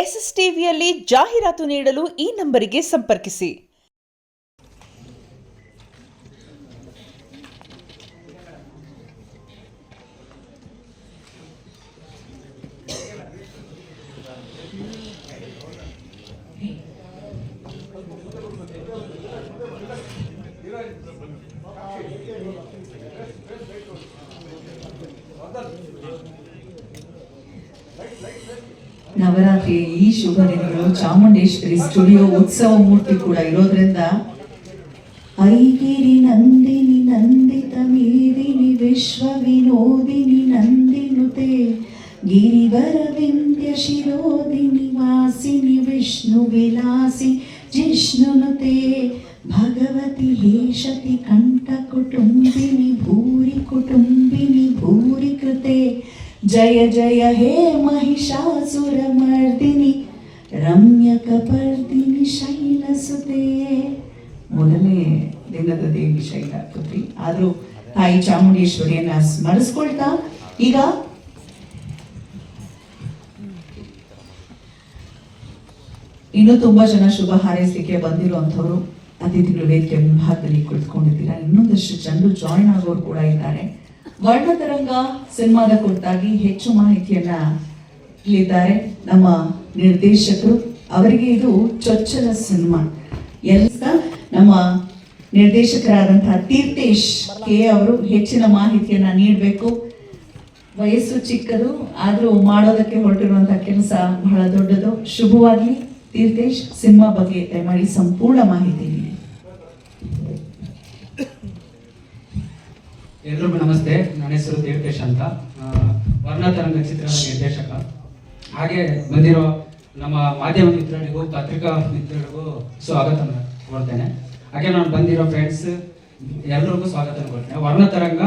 S S ಟಿವಿಯಲ್ಲಿ ಜಾಹೀರಾತು ನೀಡಲು ಈ ನಂಬರಿಗೆ ಸಂಪರ್ಕಿಸಿ. ನವರಾತ್ರಿಯ ಈ ಶುಭ ದಿನಗಳು ಚಾಮುಂಡೇಶ್ವರಿ ಸ್ಟುಡಿಯೋ ಉತ್ಸವ ಮೂರ್ತಿ ಕೂಡ ಇರೋದ್ರಿಂದ ಐಗಿರಿ ನಂದಿನಿ ನಂದಿತ ಮೇದಿನಿ ವಿಶ್ವ ವಿನೋದಿನಿ ನಂದಿನುತೆ ಗಿರಿವರ ವಿಂಧ್ಯ ಶಿರೋದಿನಿ ವಾಸಿನಿ ವಿಷ್ಣು ವಿಲಾಸಿ ಜಿಷ್ಣುನುತೆ ಭಗವತಿ ಹೇಷತಿ ಕಂಠ ಕುಟುಂಬಿನಿ ಭೂರಿ ಕೃತೆ ಜಯ ಜಯ ಹೇ ಮಹಿಷಾಸುರ ಮರ್ದಿನಿ ರಮ್ಯಕಪರ್ದಿನಿ ಶೈಲಸುತೆ. ಮೊದಲನೇ ದಿನದ ದೇವಿ ಶೈಲಪುತ್ರಿ ಆದರೂ ತಾಯಿ ಚಾಮುಂಡೇಶ್ವರಿಯನ್ನ ಸ್ಮರಿಸ್ಕೊಳ್ತಾ ಈಗ ಇನ್ನೂ ತುಂಬಾ ಜನ ಶುಭ ಹಾರೈಸಲಿಕ್ಕೆ ಬಂದಿರುವಂಥವ್ರು ಅತಿಥಿಗಳು ವೇದಿಕೆ ಮುಂಭಾಗದಲ್ಲಿ ಕುಳಿತುಕೊಂಡಿದ್ದೀರಾ. ಇನ್ನೊಂದಷ್ಟು ಜನರು ಜಾಯಿನ್ ಆಗೋರು ಕೂಡ ಇದ್ದಾರೆ. ವರ್ಣತರಂಗ ಸಿನಿಮಾದ ಕುರಿತಾಗಿ ಹೆಚ್ಚು ಮಾಹಿತಿಯನ್ನ ಇಲ್ಲಿದ್ದಾರೆ ನಮ್ಮ ನಿರ್ದೇಶಕರು. ಅವರಿಗೆ ಇದು ಚೊಚ್ಚಲ ಸಿನಿಮಾ. ಎಲ್ಲ ನಮ್ಮ ನಿರ್ದೇಶಕರಾದಂತಹ ತೀರ್ಥೇಶ್ ಕೆ ಅವರು ಹೆಚ್ಚಿನ ಮಾಹಿತಿಯನ್ನ ನೀಡಬೇಕು. ವಯಸ್ಸು ಚಿಕ್ಕದು ಆದ್ರೂ ಮಾಡೋದಕ್ಕೆ ಹೊರಟಿರುವಂತಹ ಕೆಲಸ ಬಹಳ ದೊಡ್ಡದು. ಶುಭವಾಗಲಿ. ತೀರ್ಥೇಶ್, ಸಿನಿಮಾ ಬಗ್ಗೆ ದಯಮಾಡಿ ಸಂಪೂರ್ಣ ಮಾಹಿತಿ ನೀಡಿ. ಎಲ್ರಿಗೂ ನಮಸ್ತೆ. ನನ್ನ ಹೆಸರು ತೀರ್ಥೇಶ್ ಅಂತ, ವರ್ಣತರಂಗ ಚಿತ್ರದ ನಿರ್ದೇಶಕ. ಹಾಗೆ ಬಂದಿರೋ ನಮ್ಮ ಮಾಧ್ಯಮ ಮಿತ್ರರಿಗೂ ಪತ್ರಿಕಾ ಮಿತ್ರರಿಗೂ ಸ್ವಾಗತ ಕೊಡ್ತೇನೆ. ಹಾಗೆ ನಾನು ಬಂದಿರೋ ಫ್ರೆಂಡ್ಸ್ ಎಲ್ಲರಿಗೂ ಸ್ವಾಗತ ಕೊಡ್ತೇನೆ. ವರ್ಣತರಂಗ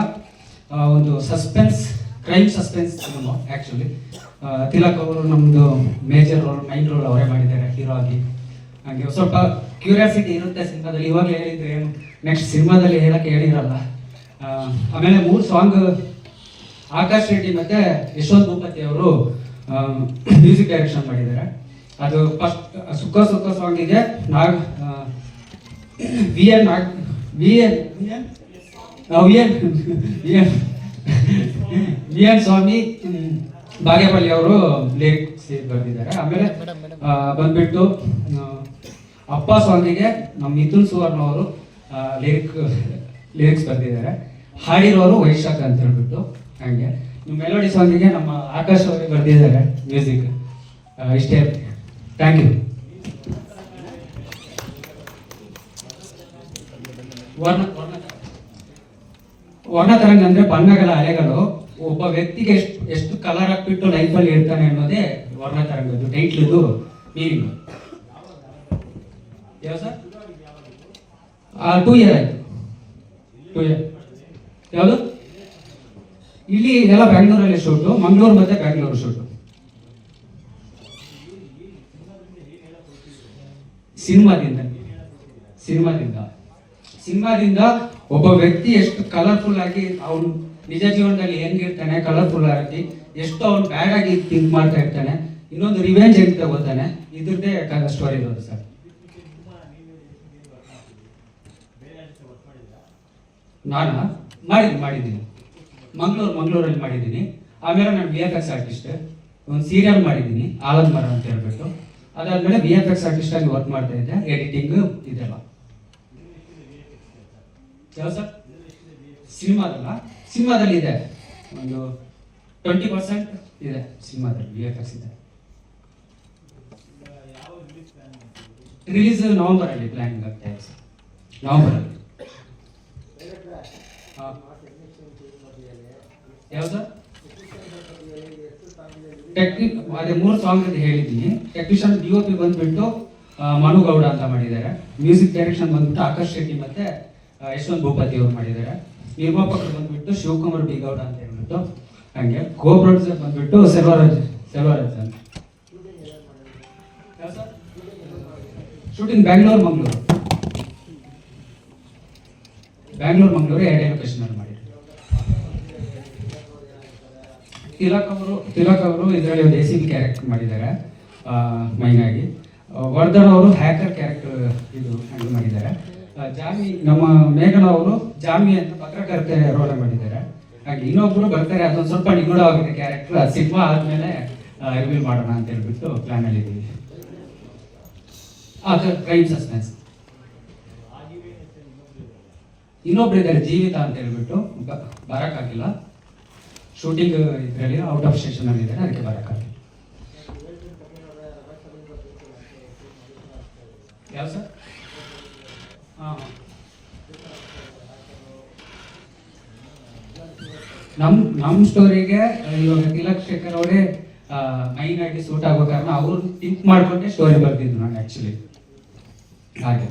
ಒಂದು crime suspense cinema. Actually Tilak ಅವರು ನಮ್ಮದು ಮೇಜರ್ ರೋಲ್, ಮೈನ್ ರೋಲ್ ಅವರೇ ಮಾಡಿದ್ದಾರೆ ಹೀರೋ ಆಗಿ. ಹಾಗೆ ಸ್ವಲ್ಪ ಕ್ಯೂರಿಯಾಸಿಟಿ ಇರುತ್ತೆ ಸಿನಿಮಾದಲ್ಲಿ. ಇವಾಗ ಹೇಳಿದ್ರೆ ನೆಕ್ಸ್ಟ್ ಸಿನಿಮಾದಲ್ಲಿ ಹೇಳಕ್ಕೆ ಹೇಳಿರಲ್ಲ. ಆಮೇಲೆ 3 ಸಾಂಗ್ ಆಕಾಶ್ ರೆಡ್ಡಿ ಮತ್ತೆ ಯಶವಂತ್ ಭೂಪತಿ ಅವರು ಮ್ಯೂಸಿಕ್ ಡೈರೆಕ್ಷನ್ ಮಾಡಿದ್ದಾರೆ. ಅದು ಫಸ್ಟ್ ಸುಖ ಸಾಂಗಿಗೆ ವಿ ಎನ್ ಸ್ವಾಮಿ ಬಾಗೇಪಲ್ಲಿ ಅವರು ಲಿರಿಕ್ಸ್ ಬರೆದಿದ್ದಾರೆ. ಆಮೇಲೆ ಬಂದ್ಬಿಟ್ಟು ಅಪ್ಪ ಸಾಂಗಿಗೆ ನಮ್ಮ ಮಿಥುನ್ ಸುವರ್ಣ ಅವರು ಲಿರಿಕ್ಸ್ ಬರೆದಿದ್ದಾರೆ. ಹಾಡಿರೋರು ವೈಶಾಖ್ ಅಂತ ಹೇಳ್ಬಿಟ್ಟು. ಹಾಗೆ ಮೆಲೋಡಿ ಸಾಂಗಿಗೆ ನಮ್ಮ ಆಕಾಶ್ ಅವರಿಗೆ ಬರೆದಿದ್ದಾರೆ ಮ್ಯೂಸಿಕ್. ಇಷ್ಟೇ. Thank you. ವರ್ಣತರಂಗ ಅಂದ್ರೆ ಬಣ್ಣಗಳ ಅಲೆಗಳು. ಒಬ್ಬ ವ್ಯಕ್ತಿಗೆ ಎಷ್ಟು ಕಲರ್ ಹಾಕ್ಬಿಟ್ಟು ಲೈಫಲ್ಲಿ ಇರ್ತಾನೆ ಅನ್ನೋದೇ ವರ್ಣತರಂಗದ್ದು ಟೈಟ್ಲದು ಮೀನಿಂಗ್. ಯಾವ ಸರ್? 2 ಇಯರ್ ಆಯ್ತು. 2 ಇಯರ್. ಯಾವುದು? ಇಲ್ಲಿ ಎಲ್ಲ ಬ್ಯಾಂಗ್ಳೂರಲ್ಲಿ ಶೂಟು, ಮಂಗಳೂರು ಮತ್ತೆ ಬ್ಯಾಂಗ್ಳೂರು ಶೂಟು. ಸಿನಿಮಾದಿಂದ ಒಬ್ಬ ವ್ಯಕ್ತಿ ಎಷ್ಟು ಕಲರ್ಫುಲ್ ಆಗಿ ಅವನು ನಿಜ ಜೀವನದಲ್ಲಿ ಹೆಂಗಿರ್ತಾನೆ, ಕಲರ್ಫುಲ್ ಆಗಿ ಎಷ್ಟು ಅವನು ಬ್ಯಾಡ್ ಆಗಿ ಥಿಂಕ್ ಮಾಡ್ತಾ ಇರ್ತಾನೆ, ಇನ್ನೊಂದು ರಿವೆಂಜ್ ಹೆಂಗ್ ತಗೋತಾನೆ, ಇದ್ರದ್ದೇ ಸ್ಟೋರಿ ಇರೋದು ಸರ್. ನಾನು ಮಾಡಿದ್ದೀನಿ ಮಂಗಳೂರಲ್ಲಿ ಮಾಡಿದ್ದೀನಿ. ಆಮೇಲೆ ನಾನು VFX ಆರ್ಟಿಸ್ಟ್, ಒಂದು ಸೀರಿಯಲ್ ಮಾಡಿದ್ದೀನಿ ಆಲದ ಮರ ಅಂತ ಹೇಳ್ಬಿಟ್ಟು. ಅದಾದ್ಮೇಲೆ VFX ಆರ್ಟಿಸ್ಟ್ ಆಗಿ ವರ್ಕ್ ಮಾಡ್ತಾ ಇದ್ದೆ. ಎಡಿಟಿಂಗ್ ಇದೆಲ್ಲ. ಯಾವ ಸರ್? ಸಿನಿಮಾದಲ್ಲಿ ಇದೆ ಒಂದು 20% ಇದೆ ಸಿನಿಮಾದಲ್ಲಿ VFX ಇದೆ. ರಿಲೀಸ್ ನವೆಂಬರಲ್ಲಿ ಪ್ಲಾನಿಂಗ್ ಆಗ್ತಾ ಇದೆ ಸರ್. ನವೆಂಬರಲ್ಲಿ. ಯಾವ್ದು? ಅದೇ 3 ಸಾಂಗ್ ಅಂತ ಹೇಳಿದ್ದೀನಿ. ಟೆಕ್ನಿಷಿಯನ್ DOP ಬಂದ್ಬಿಟ್ಟು ಮನುಗೌಡ ಅಂತ ಮಾಡಿದ್ದಾರೆ. ಮ್ಯೂಸಿಕ್ ಡೈರೆಕ್ಷನ್ ಬಂದ್ಬಿಟ್ಟು ಆಕಾಶ್ ಶೆಟ್ಟಿ ಮತ್ತೆ ಯಶವಂತ್ ಭೂಪತಿ ಅವರು ಮಾಡಿದ್ದಾರೆ. ನಿರ್ಮಾಪಕರು ಬಂದ್ಬಿಟ್ಟು ಶಿವಕುಮಾರ್ ಬಿ ಗೌಡ ಅಂತ ಹೇಳ್ಬಿಟ್ಟು. ಹಾಗೆ ಕೋ ಪ್ರೊಡ್ಯೂಸರ್ ಬಂದ್ಬಿಟ್ಟು ಸೆಲ್ವರಾಜ್ ಅಂತ. ಶೂಟಿಂಗ್ ಬ್ಯಾಂಗ್ಳೂರು ಮಂಗಳೂರು 2 ಲೊಕೇಶನ್ ಅಲ್ಲಿ ಮಾಡಿದ್ರು. ತಿಲಕ್ ಅವರು ಇದರಲ್ಲಿ ಒಂದು ACP ಕ್ಯಾರೆಕ್ಟರ್ ಮಾಡಿದ್ದಾರೆ. ಮೈನ್ ಆಗಿ. ವರ್ಧನ್ ಅವರು ಹ್ಯಾಕರ್ ಕ್ಯಾರೆಕ್ಟರ್ ಇದು ಹ್ಯಾಂಡಲ್ ಮಾಡಿದ್ದಾರೆ. ಜಾಮಿ ನಮ್ಮ ಮೇಘನ ಅವರು ಜಾಮಿ ಅಂತ ಪತ್ರಕರ್ತೆ ರೋಲ್ ಮಾಡಿದ್ದಾರೆ. ಹಾಗೆ ಇನ್ನೊಬ್ರು ಬರ್ತಾರೆ, ಅದೊಂದು ಸ್ವಲ್ಪ ನಿಗೂಢವಾಗಿದೆ ಕ್ಯಾರೆಕ್ಟರ್. ಸಿನಿಮಾ ಆದ್ಮೇಲೆ ರಿವೀಲ್ ಮಾಡೋಣ ಅಂತ ಹೇಳ್ಬಿಟ್ಟು ಪ್ಲಾನ್ ಮಾಡಿದ್ದೀವಿ. ಅದು ಕ್ರೈಮ್ ಸಸ್ಪೆನ್ಸ್. ಇನ್ನೊಬ್ರು ಇದ್ದಾರೆ ಜೀವಿತ ಅಂತ ಹೇಳ್ಬಿಟ್ಟು, ಬರೋಕ್ಕಾಗಿಲ್ಲ, ಶೂಟಿಂಗ್ ಇದರಲ್ಲಿ ಔಟ್ ಆಫ್ ಸ್ಟೇಷನ್ ಅಲ್ಲಿ ಇದ್ದಾರೆ, ಅದಕ್ಕೆ ಬರೋಕ್ಕಾಗಿಲ್ಲ. ಯಾವ ಸರ್? ನಮ್ಮ ಸ್ಟೋರಿಗೆ ಇವಾಗ ತಿಲಕ್ ಶೇಖರ್ ಅವರೇ ಮೈನ್ ಆಗಿ ಸೂಟ್ ಆಗೋ ಕಾರಣ ಅವ್ರು ಥಿಂಕ್ ಮಾಡ್ಕೊಂಡೆ ಸ್ಟೋರಿ ಬರ್ತಿದ್ದು ನಾನು ಆ್ಯಕ್ಚುಲಿ. ಹಾಗೆ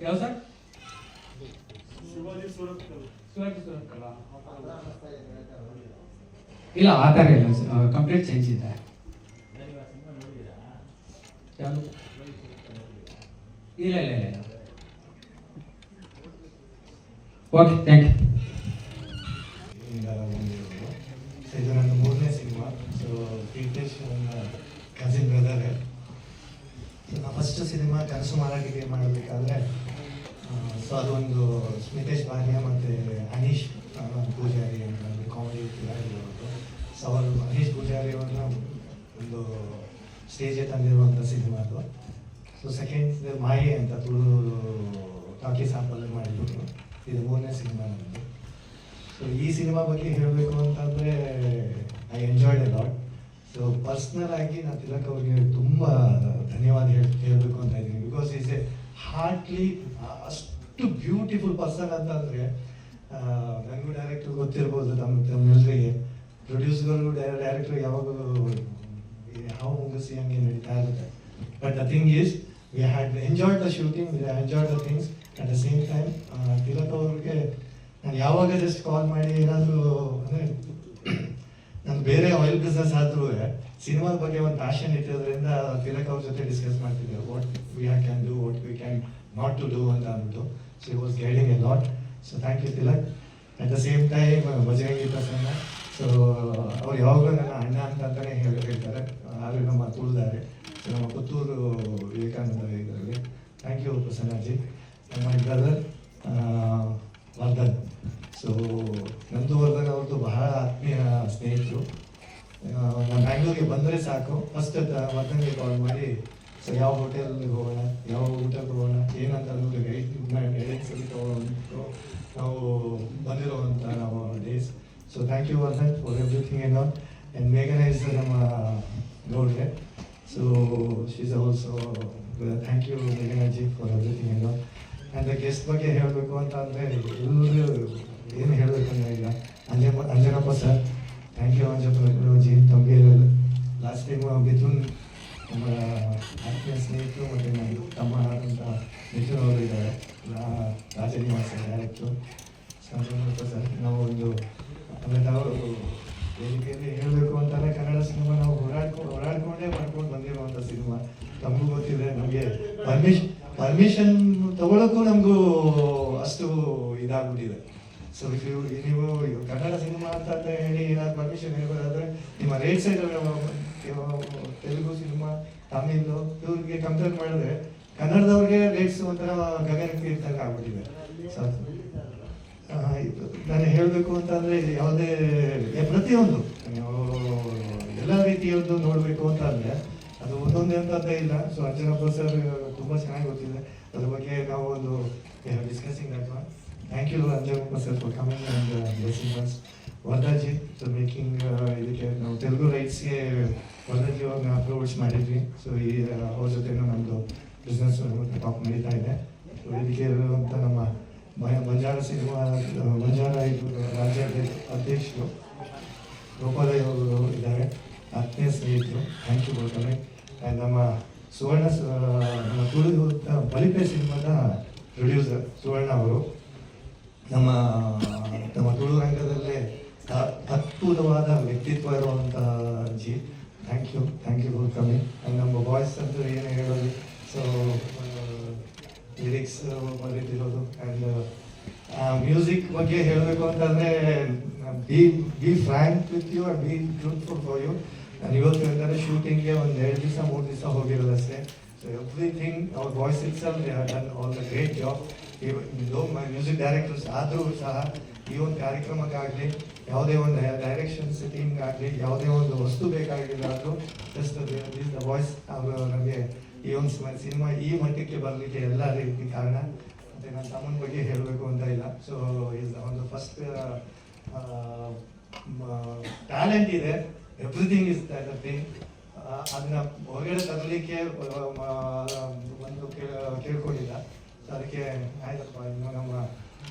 ಯಾವ ಸರ್? ಶಿವಾಜಿ ಸುರತ್ಕಲ್. ಇಲ್ಲ, ಆ ಥರ ಇಲ್ಲ, ಕಂಪ್ಲೀಟ್ ಚೇಂಜ್ ಇದೆ. ಇಲ್ಲ ಇಲ್ಲ ಇಲ್ಲ. Okay, thank you. ಇದು ನನ್ನ 3ನೇ ಸಿನಿಮಾ. ಸೊ ತೀರ್ಥೇಶ್ ನನ್ನ ಕಸಿನ್ ಬ್ರದರ್. ನಾನು ಫಸ್ಟ್ ಸಿನಿಮಾ ಕನಸು ಮಾರಾಟಿಗೆ ಮಾಡಬೇಕಾದ್ರೆ ಸೊ ಅದೊಂದು ಸ್ಮಿತೇಶ್ ಭಾಗ್ಯ ಮತ್ತು ಅನೀಶ್ ಪೂಜಾರಿ ಅಂತ ಕಾಮಿಡಿ ಆಗಿರೋದು. ಸೊ ಅವರು ಅನೀಶ್ ಪೂಜಾರಿ ಅವ್ರನ್ನ ಒಂದು ಸ್ಟೇಜಿಗೆ ತಂದಿರುವಂಥ ಸಿನಿಮಾ ಅದು. ಸೊ ಸೆಕೆಂಡ್ ಮಾಯೆ ಅಂತ ತುಳು ಟಾಕಿ ಸಾಂಪಲ್ಲಿ ಮಾಡಿದ್ರು. ಇದು 3ನೇ ಸಿನಿಮಾ ನಮ್ಮದು. ಸೊ ಈ ಸಿನಿಮಾ ಬಗ್ಗೆ ಹೇಳಬೇಕು ಅಂತಂದರೆ I enjoyed A lot. So personal ಆಗಿ ನಾನು ತಿಲಕ್ ಅವ್ರಿಗೆ ತುಂಬ ಧನ್ಯವಾದ ಹೇಳಬೇಕು ಅಂತ ಇದ್ದೀನಿ. ಬಿಕಾಸ್ ಈಸ್ ಎ ಹಾರ್ಟ್ಲಿ ಅಷ್ಟು ಬ್ಯೂಟಿಫುಲ್ ಪರ್ಸನ್ ಅಂತಂದರೆ ನನಗೂ ಡೈರೆಕ್ಟ್ರು ಗೊತ್ತಿರ್ಬೋದು, ತಮ್ಮೆಲ್ಲರಿಗೆ ಪ್ರೊಡ್ಯೂಸರ್ಗೂ ಡೈರೆಕ್ಟ್ರು ಯಾವಾಗಲೂ how Mungasi and retired. But the thing is, we had enjoyed the shooting, we enjoyed the things. At the same time, Tilak ಅವ್ರಿಗೆ ನಾನು ಯಾವಾಗ ಜಸ್ಟ್ ಕಾಲ್ ಮಾಡಿ ಏನಾದರೂ ಅಂದರೆ ನಾನು ಬೇರೆ ಆಯಿಲ್ ಬಿಸ್ನೆಸ್ ಆದ್ರೂ ಸಿನಿಮಾದ ಬಗ್ಗೆ ಒಂದು ಪ್ಯಾಷನ್ ಇಟ್ಟಿರೋದ್ರಿಂದ ತಿಲಕ್ ಅವ್ರ ಜೊತೆ ಡಿಸ್ಕಸ್ ಮಾಡ್ತಿದ್ದೆ, what we can do, what we can not to do ಅಂತ ಅಂದ್ಬಿಟ್ಟು. So it was guiding a lot. So thank you Tilak. At the same time Bajrangi Prasanna, so ಅವ್ರು ಯಾವಾಗಲೂ ನನ್ನ ಅಣ್ಣ ಅಂತಲೇ ಹೇಳ್ತಾರೆ. ಅವರು ನಮ್ಮ ತುಳಿದಾರೆ. ಸೊ ನಮ್ಮ ಪುತ್ತೂರು ವಿವೇಕಾನಂದ ಇದರಲ್ಲಿ. Thank you Prasannaji. My brother Vardhan. So ನಂದು ವರ್ಧನ್ ಅವ್ರದ್ದು ಬಹಳ ಆತ್ಮೀಯ ಸ್ನೇಹಿತರು. ನಾನು ಬ್ಯಾಂಗ್ಳೂರಿಗೆ ಬಂದರೆ ಸಾಕು ಫಸ್ಟ್ ವರ್ಧನ್ಗೆ ಕಾಲ್ ಮಾಡಿ, ಸೊ ಯಾವ ಹೋಟೆಲ್ಗೆ ಹೋಗೋಣ, ಯಾವ ಊಟಕ್ಕೆ ಹೋಗೋಣ, ಏನಂತ ಅನ್ನೋದು ಗೈಡೆನ್ಸಲ್ಲಿ ತೊಗೊಂಡು ನಾವು ಬಂದಿರೋವಂಥ ನಾವು days. So thank you Vardhan for everything and all. And ಮೇಘನಾ ಇಸ್ ನಮ್ಮ ಗೌಡ್ರೆ. So she is also thank you Meghanaji for everything and all. And guest ಬಗ್ಗೆ ಹೇಳಬೇಕು ಅಂತ ಅಂದರೆ ಎಲ್ಲರೂ ಏನು ಹೇಳಬೇಕಂದ್ರೆ ಇಲ್ಲ. Anjanappa sir, thank you Anjanappa ತಮಗೆ. ಲಾಸ್ಟ್ ಟೈಮ್ ಮಿಥುನ್ ನಮ್ಮ ಆತ್ಮೀಯ ಸ್ನೇಹಿತರು ಮತ್ತು ನನ್ನ ತಮ್ಮ ಅಂತ ಮಿಥುನ್ ಅವರು ಇದ್ದಾರೆ, ರಾಜನಿವಾಸ ಡೈರೆಕ್ಟ್ರು. ಅಂಜನಪ್ಪ ಸರ್, ನಾವು ಒಂದು ಆಮೇಲೆ ಅವರು ವೇದಿಕೆಯಲ್ಲಿ ಹೇಳಬೇಕು ಅಂತಂದರೆ ಕನ್ನಡ ಸಿನಿಮಾ ನಾವು ಓಡಾಡ್ಕೊಂಡೇ ಮಾಡ್ಕೊಂಡು ಬಂದಿರುವಂಥ ಸಿನಿಮಾ. ನಮಗೂ ಗೊತ್ತಿದೆ, ನಮಗೆ ಪರ್ಮಿಷನ್ ತಗೊಳ್ಳೋಕ್ಕೂ ನಮಗೂ ಅಷ್ಟು ಇದಾಗ್ಬಿಟ್ಟಿದೆ. ಸೊ ನೀವು ಕನ್ನಡ ಸಿನಿಮಾ ಅಂತ ಹೇಳಿ ಏನಾದ್ರು ಪರ್ಮಿಷನ್ ಹೇಳ್ಬೋದಾದ್ರೆ ನಿಮ್ಮ right side Telugu cinema, Tamil ಇವ್ರಿಗೆ ಕಂಪೇರ್ ಮಾಡಿದ್ರೆ ಕನ್ನಡದವ್ರಿಗೆ ರೇಟ್ಸ್ ಒಂಥರ ಗಗನಕ್ಕೆ ಇದ್ದಂಗೆ ಆಗ್ಬಿಟ್ಟಿದೆ. ಸೊ ನಾನು ಹೇಳಬೇಕು ಅಂತಂದರೆ ಯಾವುದೇ ಪ್ರತಿಯೊಂದು ಎಲ್ಲ ರೀತಿಯದ್ದು ನೋಡಬೇಕು ಅಂತ ಅಂದರೆ ಅದು ಒಂದೊಂದೇ ಅಂತಂದೇ ಇಲ್ಲ. ಸೊ ಅಂಜನಪ್ಪ ಸರ್ ತುಂಬ ಚೆನ್ನಾಗಿ ಗೊತ್ತಿದೆ ಅದ್ರ ಬಗ್ಗೆ. ನಾವು ಒಂದು ಡಿಸ್ಕಸಿಂಗ್ ಅಥವಾ thank you Anjanappa sir for coming and blessing us. Vardhaji for making ಇದಕ್ಕೆ ನಾವು ತೆಲುಗು ರೈಟ್ಸ್ಗೆ ವರ್ಧಾಜಿ ಅವ್ರನ್ನ ಅಪ್ರೋಚ್ ಮಾಡಿದ್ವಿ. ಸೊ ಈ ಅವ್ರ ಜೊತೆನೂ ನಮ್ಮದು ಬಿಸ್ನೆಸ್ ಟಾಪ್ ನಡೀತಾ ಇದೆ. ಸೊ ಇದಕ್ಕೆ ಇರುವಂಥ ನಮ್ಮ ಬಂಜಾರ ಸಿನಿಮಾ ಬಂಜಾರ ಇದು ರಾಜ್ಯ ಅಧ್ಯಕ್ಷರು ಗೋಪಾಲಯ್ಯ ಅವರು ಇದ್ದಾರೆ, ಆತ್ಮೀಯ ಸ್ನೇಹಿತರು. Thank you for coming. And ನಮ್ಮ ಸುವರ್ಣ ನಮ್ಮ ತುಳು ಬಲಿಪೆ ಸಿನಿಮಾದ ಪ್ರೊಡ್ಯೂಸರ್ ಸುವರ್ಣ ಅವರು, ನಮ್ಮ ತುಳು ರಂಗದಲ್ಲೇ ಅದ್ಭುತವಾದ ವ್ಯಕ್ತಿತ್ವ ಇರುವಂಥ ji. Thank you for coming. And ನಮ್ಮ ಬಾಯ್ಸ್ ಅಂತ ಏನು ಹೇಳೋದು, ಸೊ ಲಿರಿಕ್ಸ್ ಬರೀತಿರೋದು. ಆ್ಯಂಡ್ ಮ್ಯೂಸಿಕ್ ಬಗ್ಗೆ ಹೇಳಬೇಕು ಅಂತಂದರೆ be frank with you and be truthful for you. ನಾನು ಇವತ್ತು ಹೇಳ್ತಾರೆ ಶೂಟಿಂಗ್ಗೆ ಒಂದು 2 ದಿವಸ 3 ದಿವಸ ಹೋಗಿರೋದು ಅಷ್ಟೇ. So everything our voice itself they have done all the great job. Music directors ಆದರೂ ಸಹ ಈ ಒಂದು ಕಾರ್ಯಕ್ರಮಕ್ಕಾಗಲಿ ಯಾವುದೇ ಒಂದು ಡೈರೆಕ್ಷನ್ಸ್ ಟೀಮ್ಗಾಗಲಿ ಯಾವುದೇ ಒಂದು ವಸ್ತು ಬೇಕಾಗಿಲ್ಲ ಆದರೂ ಜಸ್ಟ್ ದ ವಾಯ್ಸ್ ಅವರು ನಮಗೆ ಈ ಒಂದು ಸಿನಿಮಾ ಈ ಮಟ್ಟಕ್ಕೆ ಬರಲಿಕ್ಕೆ ಎಲ್ಲ ರೀತಿ ಕಾರಣ. ಮತ್ತು ನನ್ನ ತಮ್ಮನ ಬಗ್ಗೆ ಹೇಳಬೇಕು ಅಂತ ಇಲ್ಲ. ಸೊ ಈಸ್ ಒಂದು ಫಸ್ಟ್ ಟ್ಯಾಲೆಂಟ್ ಇದೆ, ಎವ್ರಿಥಿಂಗ್ ಇಸ್ ದ ಥಿಂಗ್. ಅದನ್ನ ಹೊರಗಡೆ ತರಲಿಕ್ಕೆ ಒಂದು ಕೇಳ್ಕೊಂಡಿಲ್ಲ. ಸೊ ಅದಕ್ಕೆ ಆಯ್ತಪ್ಪ ಇನ್ನು ನಮ್ಮ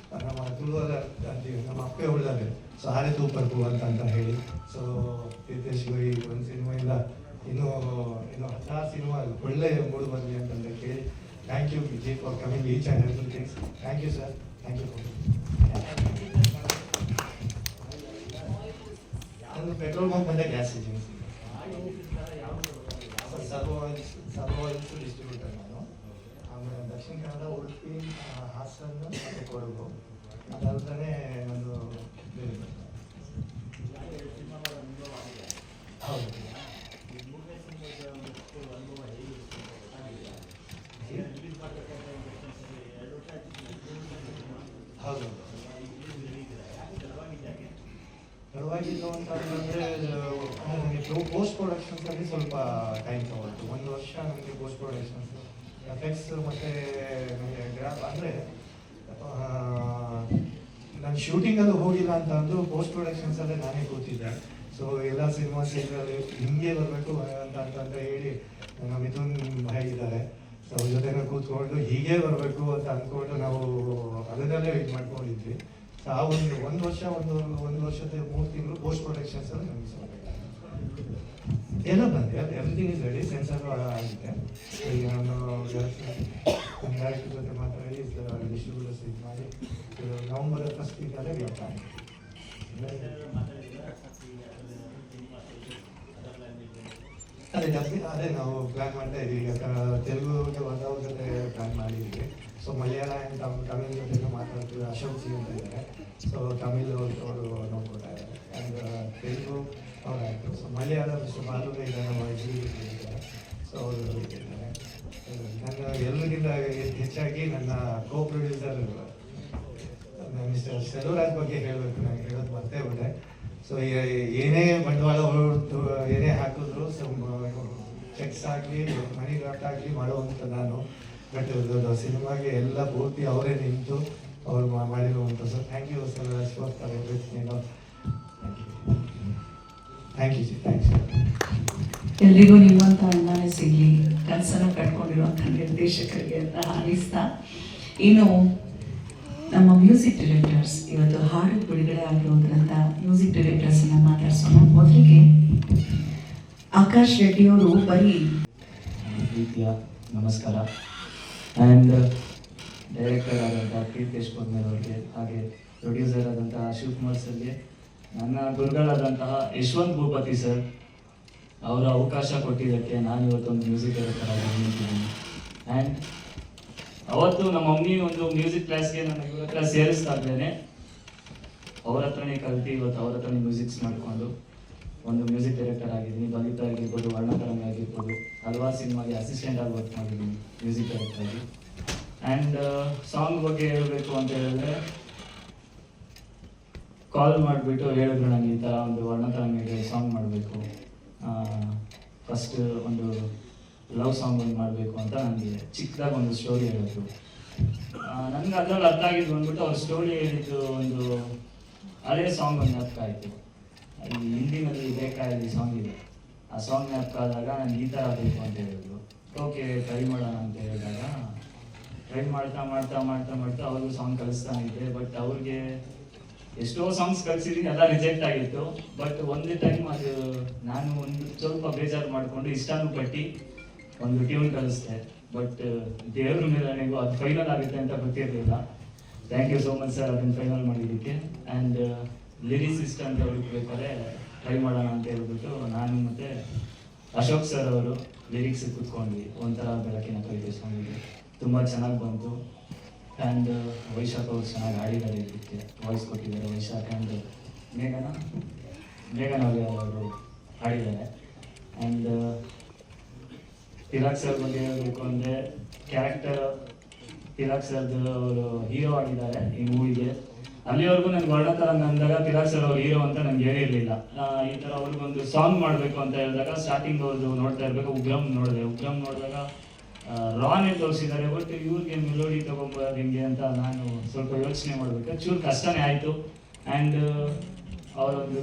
ತುಳುವದ ಅಂತೀವಿ, ನಮ್ಮ ಅಪ್ಪೆ ಉಳಿದಾರೆ. ಸೊ ಆರೆ ತೂಪರ್ಪು ಅಂತ ಹೇಳಿ. ಸೊ ತೀರ್ಥೇಶ್ ಈ ಒಂದು ಸಿನಿಮಾಯಿಂದ ಇನ್ನೂ 16 ಸಿನಿಮಾ ಒಳ್ಳೆ ಮೂಡು ಬರಲಿ ಅಂತಂದ್ರೆ ಕೇಳಿ. Thank you Vijay for coming each and everythings. Thank you sir, thank you. ಒಂದು ಪೆಟ್ರೋಲ್ ಬಂಕ್ ಬಂದ ಗ್ಯಾಸ್ ಏಜೆನ್ಸಿ ಸರ್ವೋಯಿಲ್ಸ್ ಡಿಸ್ಟ್ರಿಬ್ಯೂಟರ್ ನಾನು. ಆಮೇಲೆ ದಕ್ಷಿಣ ಕನ್ನಡ, ಉಡುಪಿ, ಹಾಸನ ಮತ್ತು ಕೊಡಗು, ಅದಲ್ಲದೆ ಒಂದು ಬೇರೆ ಹೌದು. ಹೌದು ತಡವಾಗಿದ್ದು ಅಂತಂದರೆ ಪೋಸ್ಟ್ ಪ್ರೊಡಕ್ಷನ್ಸಲ್ಲಿ ಸ್ವಲ್ಪ ಟೈಮ್ ತಗೊಳ್ತು. 1 ವರ್ಷ ನಮಗೆ ಪೋಸ್ಟ್ ಪ್ರೊಡಕ್ಷನ್ಸ್ ಎಫೆಕ್ಟ್ಸ್ ಮತ್ತು ಅಂದರೆ ನಾನು ಶೂಟಿಂಗಲ್ಲೂ ಹೋಗಿಲ್ಲ ಅಂತ ಅಂದರೂ ಪೋಸ್ಟ್ ಪ್ರೊಡಕ್ಷನ್ಸಲ್ಲೇ ನಾನೇ ಕೂತಿದ್ದೆ. ಸೊ ಎಲ್ಲ ಸಿನಿಮಾ ಸೀರಿಯಲ್ ಹಿಂಗೆ ಬರಬೇಕು ಅಂತ ಹೇಳಿ ನಮ್ಮ ಮಿಥುನ್ ಭಾಯ್ ಇದ್ದಾರೆ. ಸೊ ಅವ್ರ ಜೊತೆನೇ ಕೂತ್ಕೊಂಡು ಹೀಗೆ ಬರಬೇಕು ಅಂತ ಅಂದ್ಕೊಂಡು ನಾವು ಅದನ್ನಲ್ಲೇ ಇದು ಮಾಡ್ಕೊಂಡಿದ್ವಿ. ಸೊ ಆ ಒಂದು ವರ್ಷ ಒಂದು ವರ್ಷದ 3 ತಿಂಗಳು ಪೋಸ್ಟ್ ಪ್ರೊಡಕ್ಷನ್ಸ್ ಎಲ್ಲ ನಮಗೆ ಎಲ್ಲ ಬಂದೆ. ಎವ್ರಿಥಿಂಗ್ ಇಸ್ ರೆಡಿ, ಸೆನ್ಸರ್ ಆಗಿದೆ. ಈಗ ನಾನು ಡೈರೆಕ್ಟರ್ ಜೊತೆ ಮಾತಾಡಿ ಡಿಸ್ಟ್ರಿಬ್ಯೂಟರ್ಸ್ ಇದು ಮಾಡಿ ನವಂಬರ್ ಫಸ್ಟ್ ವೀಕಲ್ಲೇ ವ್ಯಾಪಾರ. ಅದೇ ನಾವು ಪ್ಲ್ಯಾನ್ ಮಾಡ್ತಾ ಇದ್ದೀವಿ. ಈಗ ತೆಲುಗುಗೆ ಒಂದವ್ರ ಜೊತೆ ಪ್ಲ್ಯಾನ್ ಮಾಡಿದ್ವಿ. ಸೊ ಮಲಯಾಳ ಆ್ಯಂಡ್ ತಮಿಳ್ ಜೊತೆ ಮಾತಾಡ್ತೀವಿ. ಅಶೋಕ್ ಸಿ ಅಂತ ಇದ್ದಾರೆ. ಸೊ ತಮಿಳ್ ಅವರು ನೋಡ್ಕೊತಾ ಇದ್ದಾರೆ. ಆ್ಯಂಡ್ ತೆಲುಗು ಅವ್ರು ಆಯಿತು. ಸೊ ಮಲಯಾಳ ಮಿಸ್ಟರ್ ಬಾಲುಗೆ ಇದ್ದಾರೆ, ನಮ್ಮ ಇದ್ದಾರೆ. ಸೊ ಅವರು ಇದ್ದಾರೆ. ನನ್ನ ಎಲ್ಲರಿಗಿಂತ ಹೆಚ್ಚಾಗಿ ನನ್ನ ಕೋ ಪ್ರೊಡ್ಯೂಸರ್ ಮಿಸ್ಟರ್ ಸೆಲ್ವರಾಜ್ ಬಗ್ಗೆ ಹೇಳಬೇಕು. ನನಗೆ ಹೇಳೋದು ಮರ್ತೇ ಬಿಟ್ಟೆ. ಸೊ ಏನೇ ಬಂಡವಾಳ ಹೊರತು ಏನೇ ಹಾಕಿದ್ರು ಸೊ ಚೆಕ್ಸ್ ಆಗಲಿ ಮನಿ ಡ್ರಾಫ್ಟ್ ಆಗಲಿ ಮಾಡುವಂಥ ನಾನು. ಬಟ್ ಸಿನಿಮಾಗೆ ಎಲ್ಲ ಪೂರ್ತಿ ಅವರೇ ನಿಂತು ಅವ್ರು ಮಾಡಿರುವಂಥ. So thank you Selvaraj for everything. Thank you ji, thanks. ಎಲ್ರಿಗೂ ನಿಮ್ಮಂಥ ಅಣ್ಣನೇ ಸಿಗಲಿ, ಕನಸನ್ನು ಕಟ್ಕೊಂಡಿರುವಂಥ ನಿರ್ದೇಶಕರಿಗೆ ಅಂತ ಹಾರೈಸ್ತಾ, ಇನ್ನು ನಮ್ಮ ಮ್ಯೂಸಿಕ್ ಡೈರೆಕ್ಟರ್ಸ್ ಇವತ್ತು ಹಾಡು ಬಿಡುಗಡೆ ಆಗಿರೋದ್ರಿಂದ ಮ್ಯೂಸಿಕ್ ಡೈರೆಕ್ಟರ್ಸನ್ನ ಮಾತಾಡ್ಸೋಣ. ಮೊದಲಿಗೆ ಆಕಾಶ್ ರೆಡ್ಡಿಯವರು ಬರೀ ಪ್ರೀತಿಯ ನಮಸ್ಕಾರ. ಆ್ಯಂಡ್ ಡೈರೆಕ್ಟರ್ ಆದಂಥ ತೀರ್ಥೇಶ್ ಅವ್ರಿಗೆ, ಹಾಗೆ ಪ್ರೊಡ್ಯೂಸರ್ ಆದಂಥ ಶಿವಕುಮಾರ್ ಸರ್ಗೆ, ನನ್ನ ಗುರುಗಳಾದಂತಹ ಯಶವಂತ್ ಭೂಪತಿ ಸರ್ ಅವರ ಅವಕಾಶ ಕೊಟ್ಟಿದ್ದಕ್ಕೆ ನಾನು ಇವತ್ತೊಂದು ಮ್ಯೂಸಿಕ್ ಡೈರೆಕ್ಟರ್ ಆಗಿ ನಿಂತಿದ್ದೀನಿ. ಆ್ಯಂಡ್ ಅವತ್ತು ನಮ್ಮ ಮಮ್ಮಿ ಒಂದು ಮ್ಯೂಸಿಕ್ ಕ್ಲಾಸ್ಗೆ ನನ್ನ ಇವ್ರ ಹತ್ರ ಸೇರಿಸ್ತಾ ಇದ್ದೇನೆ. ಅವ್ರ ಹತ್ರನೇ ಕಲ್ತು ಇವತ್ತು ಅವ್ರ ಹತ್ರನೇ ಮ್ಯೂಸಿಕ್ಸ್ ಮಾಡಿಕೊಂಡು ಒಂದು ಮ್ಯೂಸಿಕ್ ಡೈರೆಕ್ಟರ್ ಆಗಿದ್ದೀನಿ. ಬಲಿತ ಆಗಿರ್ಬೋದು, ವರ್ಣತರಂಗ ಆಗಿರ್ಬೋದು, ಹಲವಾರು ಸಿನಿಮಾಗೆ ಅಸಿಸ್ಟೆಂಟ್ ಆಗಿ ವರ್ಕ್ ಮಾಡಿದ್ದೀನಿ ಮ್ಯೂಸಿಕ್ ಡೈರೆಕ್ಟರ್ ಆಗಿ. ಆ್ಯಂಡ್ ಸಾಂಗ್ ಬಗ್ಗೆ ಹೇಳಬೇಕು ಅಂತ ಹೇಳಿದ್ರೆ, ಕಾಲ್ ಮಾಡಿಬಿಟ್ಟು ಹೇಳಿದ್ರು ನನಗೆ ಈ ಥರ ಒಂದು ವರ್ಣತರಂಗಿಗೆ ಸಾಂಗ್ ಮಾಡಬೇಕು, ಫಸ್ಟ್ ಒಂದು ಲವ್ ಸಾಂಗ್ ಒಂದು ಮಾಡಬೇಕು ಅಂತ ನನಗೆ ಚಿಕ್ಕದಾಗಿ ಒಂದು ಸ್ಟೋರಿ ಹೇಳಿದ್ರು. ನನಗೆ ಅದರಲ್ಲಿ ಅರ್ಥ ಆಗಿದ್ದು ಬಂದ್ಬಿಟ್ಟು ಅವ್ರ ಸ್ಟೋರಿ ಹೇಳಿದ್ದು ಒಂದು ಹಳೆ ಸಾಂಗ್ ಒಂದು ಜ್ಞಾಪಕ ಆಯಿತು. ಈ ಹಿಂದಿನಲ್ಲಿ ಬೇಕಾಗಿ ಸಾಂಗ್ ಇದೆ, ಆ ಸಾಂಗ್ ಜ್ಞಾಪಕ ಆದಾಗ ನನಗೆ ಈ ಥರ ಬೇಕು ಅಂತ ಹೇಳಿದ್ರು. ಓಕೆ ಟ್ರೈ ಮಾಡೋಣ ಅಂತ ಹೇಳಿದಾಗ ಟ್ರೈ ಮಾಡ್ತಾ ಮಾಡ್ತಾ ಮಾಡ್ತಾ ಮಾಡ್ತಾ ಅವ್ರಿಗೂ ಸಾಂಗ್ ಕಲಿಸ್ತಾನಿದ್ದೆ. ಬಟ್ ಅವ್ರಿಗೆ ಎಷ್ಟೋ ಸಾಂಗ್ಸ್ ಕಲಿಸಿದ್ದೀನಿ, ಎಲ್ಲ ರಿಜೆಕ್ಟ್ ಆಗಿತ್ತು. ಬಟ್ ಒಂದೇ ಟೈಮ್ ಅದು ನಾನು ಒಂದು ಸ್ವಲ್ಪ ಬೇಜಾರು ಮಾಡಿಕೊಂಡು ಇಷ್ಟನೂ ಪಟ್ಟು ಒಂದು ಟ್ಯೂನ್ ಕಲಿಸ್ದೆ. ಬಟ್ ದೇವ್ರ ಮೇಲೆ ನನಗೂ ಅದು ಫೈನಲ್ ಆಗುತ್ತೆ ಅಂತ ಗೊತ್ತಿರಲಿಲ್ಲ. Thank you so much sir ಅದನ್ನು ಫೈನಲ್ ಮಾಡಿದ್ದಕ್ಕೆ. ಆ್ಯಂಡ್ ಲಿರಿಸಿಸ್ಟ್ ಅಂತ ಹುಡುಕ್ಬೇಕಾದ್ರೆ ಟ್ರೈ ಮಾಡೋಣ ಅಂತ ಹೇಳ್ಬಿಟ್ಟು ನಾನು ಮತ್ತು ಅಶೋಕ್ ಸರ್ ಅವರು ಲಿರಿಕ್ಸ್ ಕೂತ್ಕೊಂಡ್ವಿ. ಒಂಥರ ಬೆಳಕಿನ ಕವಿತೆ ಸಾಂಗಿಗೆ ತುಂಬ ಚೆನ್ನಾಗಿ ಬಂತು. ಆ್ಯಂಡ್ ವೈಶಾಖ್ ಅವರು ಚೆನ್ನಾಗಿ ಹಾಡಿದ್ದಾರೆ, ಇದಕ್ಕೆ ವಾಯ್ಸ್ ಕೊಟ್ಟಿದ್ದಾರೆ ವೈಶಾಖ್. ಆ್ಯಂಡ್ ಮೇಘನ ಅವರು ಹಾಡಿದ್ದಾರೆ. ಆ್ಯಂಡ್ ತಿಲಕ್ ಸರ್ ಬಗ್ಗೆ ಹೇಳಬೇಕು ಅಂದರೆ ಕ್ಯಾರೆಕ್ಟರ್ ತಿಲಕ್ ಸರ್ದು ಅವರು ಹೀರೋ ಆಗಿದ್ದಾರೆ ಈ ಮೂವಿಗೆ. ಅಲ್ಲಿವರೆಗೂ ನನಗೆ ವರ್ಣತರಂಗ ಅಂದಾಗ ತಿಲಕ್ ಸರ್ ಅವ್ರು ಹೀರೋ ಅಂತ ನನಗೆ ಹೇಳಿರಲಿಲ್ಲ. ಈ ಥರ ಅವ್ರಿಗೊಂದು ಸಾಂಗ್ ಮಾಡಬೇಕು ಅಂತ ಹೇಳಿದಾಗ ಸ್ಟಾರ್ಟಿಂಗ್ ಅವ್ರದ್ದು ನೋಡ್ತಾ ಇರಬೇಕು ಉಗ್ರಂ ನೋಡಿದಾಗ ರಾನೇ ತೋರಿಸಿದ್ದಾರೆ. ಬಟ್ ಇವ್ರಿಗೆ ಮೆಲೋಡಿ ತೊಗೊಂಬರೋದು ಹೆಂಗೆ ಅಂತ ನಾನು ಸ್ವಲ್ಪ ಯೋಚನೆ ಮಾಡಬೇಕು. ಚೂರು ಕಷ್ಟನೇ ಆಯಿತು. ಆ್ಯಂಡ್ ಅವರೊಂದು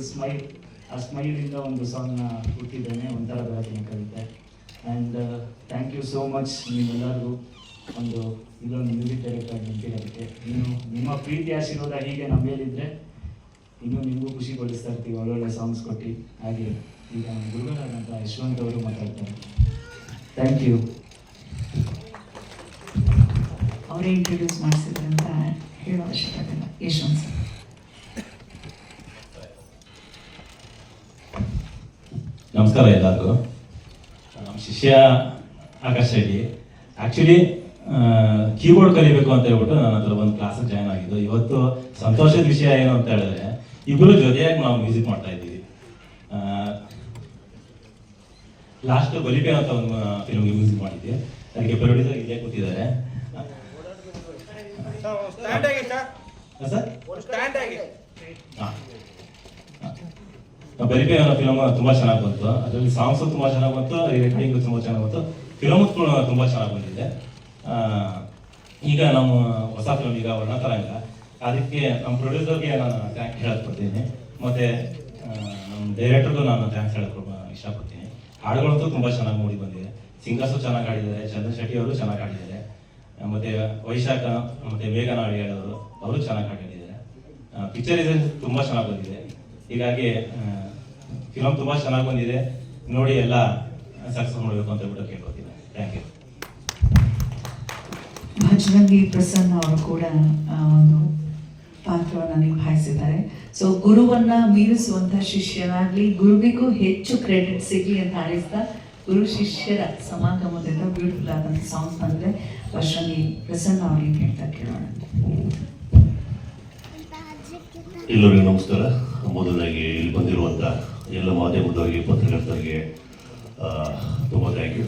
ಆ ಸ್ಮೈಲಿಂದ ಒಂದು ಸಾಂಗ್ನ ಹುಟ್ಟಿದ್ದೇನೆ, ಒಂಥರ ಬೆಳಕಿನ ಕವಿತೆ. And thank you so much ನಿಮ್ಮೆಲ್ಲರಿಗೂ ಒಂದು ಇದೊಂದು ಮ್ಯೂಸಿಕ್ ಡೈರೆಕ್ಟರ್ ನಿಂತಿರೋದಕ್ಕೆ. ಇನ್ನು ನಿಮ್ಮ ಪ್ರೀತಿ ಆಶೀರ್ವಾದ ಹೀಗೆ ನಮ್ಮ ಮೇಲಿದ್ದರೆ ಇನ್ನೂ ನಿಮಗೂ ಖುಷಿ ಪಡಿಸ್ತಾ ಇರ್ತೀವಿ ಒಳ್ಳೊಳ್ಳೆ ಸಾಂಗ್ಸ್ ಕೊಟ್ಟು. ಹಾಗೆ ಈಗ ನಮ್ಮ ಗುರುಗಳಾದಂಥ ಯಶವಂತ್ ಅವರು ಮಾತಾಡ್ತಾರೆ. Thank you. ಅವರೇ ಇಂಟ್ರೊಡ್ಯೂಸ್ ಮಾಡಿಸಿದ್ರೆ ಅಂತ ಹೇಳೋ ಅವಶ್ಯಕತೆ ಇಲ್ಲ. ಯಶವಂತ್ ಸರ್. ನಮಸ್ಕಾರ ಎಲ್ಲರಿಗೂ. ನಮ್ಮ ಶಿಷ್ಯ ಆಕಾಶ್ ರೆಡ್ಡಿ. ಆ್ಯಕ್ಚುಲಿ ಕೀಬೋರ್ಡ್ ಕಲಿಬೇಕು ಅಂತ ಹೇಳ್ಬಿಟ್ಟು ನನ್ನ ಹತ್ರ ಒಂದು ಕ್ಲಾಸಿಗೆ ಜಾಯ್ನ್ ಆಗಿದ್ದು. ಇವತ್ತು ಸಂತೋಷದ ವಿಷಯ ಏನು ಅಂತ ಹೇಳಿದ್ರೆ ಇಬ್ಬರು ಜೊತೆಯಾಗಿ ನಾವು ಮ್ಯೂಸಿಕ್ ಮಾಡ್ತಾ ಇದ್ದೀವಿ. ಲಾಸ್ಟ್ ಬಲಿಪೆ ಅಂತ ಒಂದು ಫಿಲ್ಮ್ಗೆ ಮ್ಯೂಸಿಕ್ ಮಾಡಿದ್ವಿ. ಅದಕ್ಕೆ ಪ್ರೊಡ್ಯೂಸರ್ ಇಲ್ಲೇ ಕೂತಿದ್ದಾರೆ. ಬಲಿಪೆ ಅನ್ನೋ ಫಿಲಮ್ ತುಂಬಾ ಚೆನ್ನಾಗಿ ಬಂತು. ಅದರಲ್ಲಿ ಸಾಂಗ್ಸು ತುಂಬಾ ಚೆನ್ನಾಗಿ ಬಂತು, ರೆಕಾರ್ಡಿಂಗು ತುಂಬಾ ಚೆನ್ನಾಗಿ ಬಂತು, ಫಿಲಮು ತುಂಬಾ ಚೆನ್ನಾಗಿ ಬಂದಿದೆ. ಈಗ ನಮ್ಮ ಹೊಸ ಫಿಲಮ್ ಈಗ ವರ್ಣತರಂಗ, ಅದಕ್ಕೆ ನಮ್ಮ ಪ್ರೊಡ್ಯೂಸರ್ಗೆ ನಾನು ಥ್ಯಾಂಕ್ಸ್ ಹೇಳಕ್ ಕೊಡ್ತೀನಿ. ಮತ್ತೆ ನಮ್ಮ ಡೈರೆಕ್ಟರ್ಗೂ ನಾನು ಥ್ಯಾಂಕ್ಸ್ ಹೇಳಕ್ ಇಷ್ಟಪಡ್ತೀನಿ. ಹಾಡುಗಳಂತೂ ತುಂಬಾ ಚೆನ್ನಾಗಿ ಮೂಡಿ ಬಂದಿದೆ. ಸಿಂಗರ್ಸು ಚೆನ್ನಾಗಿ ಹಾಡಿದ್ದಾರೆ, ಚಂದ್ರನ್ ಶೆಟ್ಟಿ ಅವರು ಚೆನ್ನಾಗಿ ಹಾಡಿದ್ದಾರೆ, ಮತ್ತೆ ವೈಶಾಖ ಮತ್ತೆ ಮೇಘನ ಹೇಳೋರು ಅವರು ಚೆನ್ನಾಗಿ ಹಾಡಿದ್ದಾರೆ. ಪಿಕ್ಚರೈಸೇಷನ್ ತುಂಬಾ ಚೆನ್ನಾಗಿ ಬಂದಿದೆ. ಹೀಗಾಗಿ ಫಿಲಮ್ ತುಂಬಾ ಚೆನ್ನಾಗಿ ಬಂದಿದೆ. ನೋಡಿ ಎಲ್ಲ ಸಕ್ಸಸ್ ಮಾಡಬೇಕು ಅಂತ ಹೇಳ್ಬಿಟ್ಟು ಕೇಳ್ಕೊತೀನಿ. Thank you. ಭಜರಂಗಿ ಪ್ರಸನ್ನ ಅವರು ಕೂಡ ಒಂದು ಪಾತ್ರವನ್ನು ನಿಭಾಯಿಸಿದ್ದಾರೆ. ಸೊ ಗುರುವನ್ನ ಮೀರಿಸುವಂತ ಶಿಷ್ಯನಾಗ್ಲಿ, ಗುರುವಿಗೂ ಹೆಚ್ಚು ಕ್ರೆಡಿಟ್ ಸಿಗ್ಲಿ ಅಂತ ಹಾರೈಸ್ತಾ ಗುರು ಶಿಷ್ಯರ ಸಮಾಗಮದಿಂದ ಬ್ಯೂಟಿಫುಲ್ ಆದಂಥ ಸಾಂಗ್ಸ್ ಬಂದರೆ ಭಜರಂಗಿ ಪ್ರಸನ್ನ ಅವರಿಗೆ ಹೇಳ್ತಾ ಕೇಳೋಣ. ಎಲ್ಲರಿಗೂ ನಮಸ್ಕಾರ. ಮೊದಲಾಗಿ ಇಲ್ಲಿ ಬಂದಿರುವಂಥ ಎಲ್ಲ ಮಾಧ್ಯಮದವರಿಗೆ, ಪತ್ರಕರ್ತರಿಗೆ ತುಂಬ ಥ್ಯಾಂಕ್ ಯು.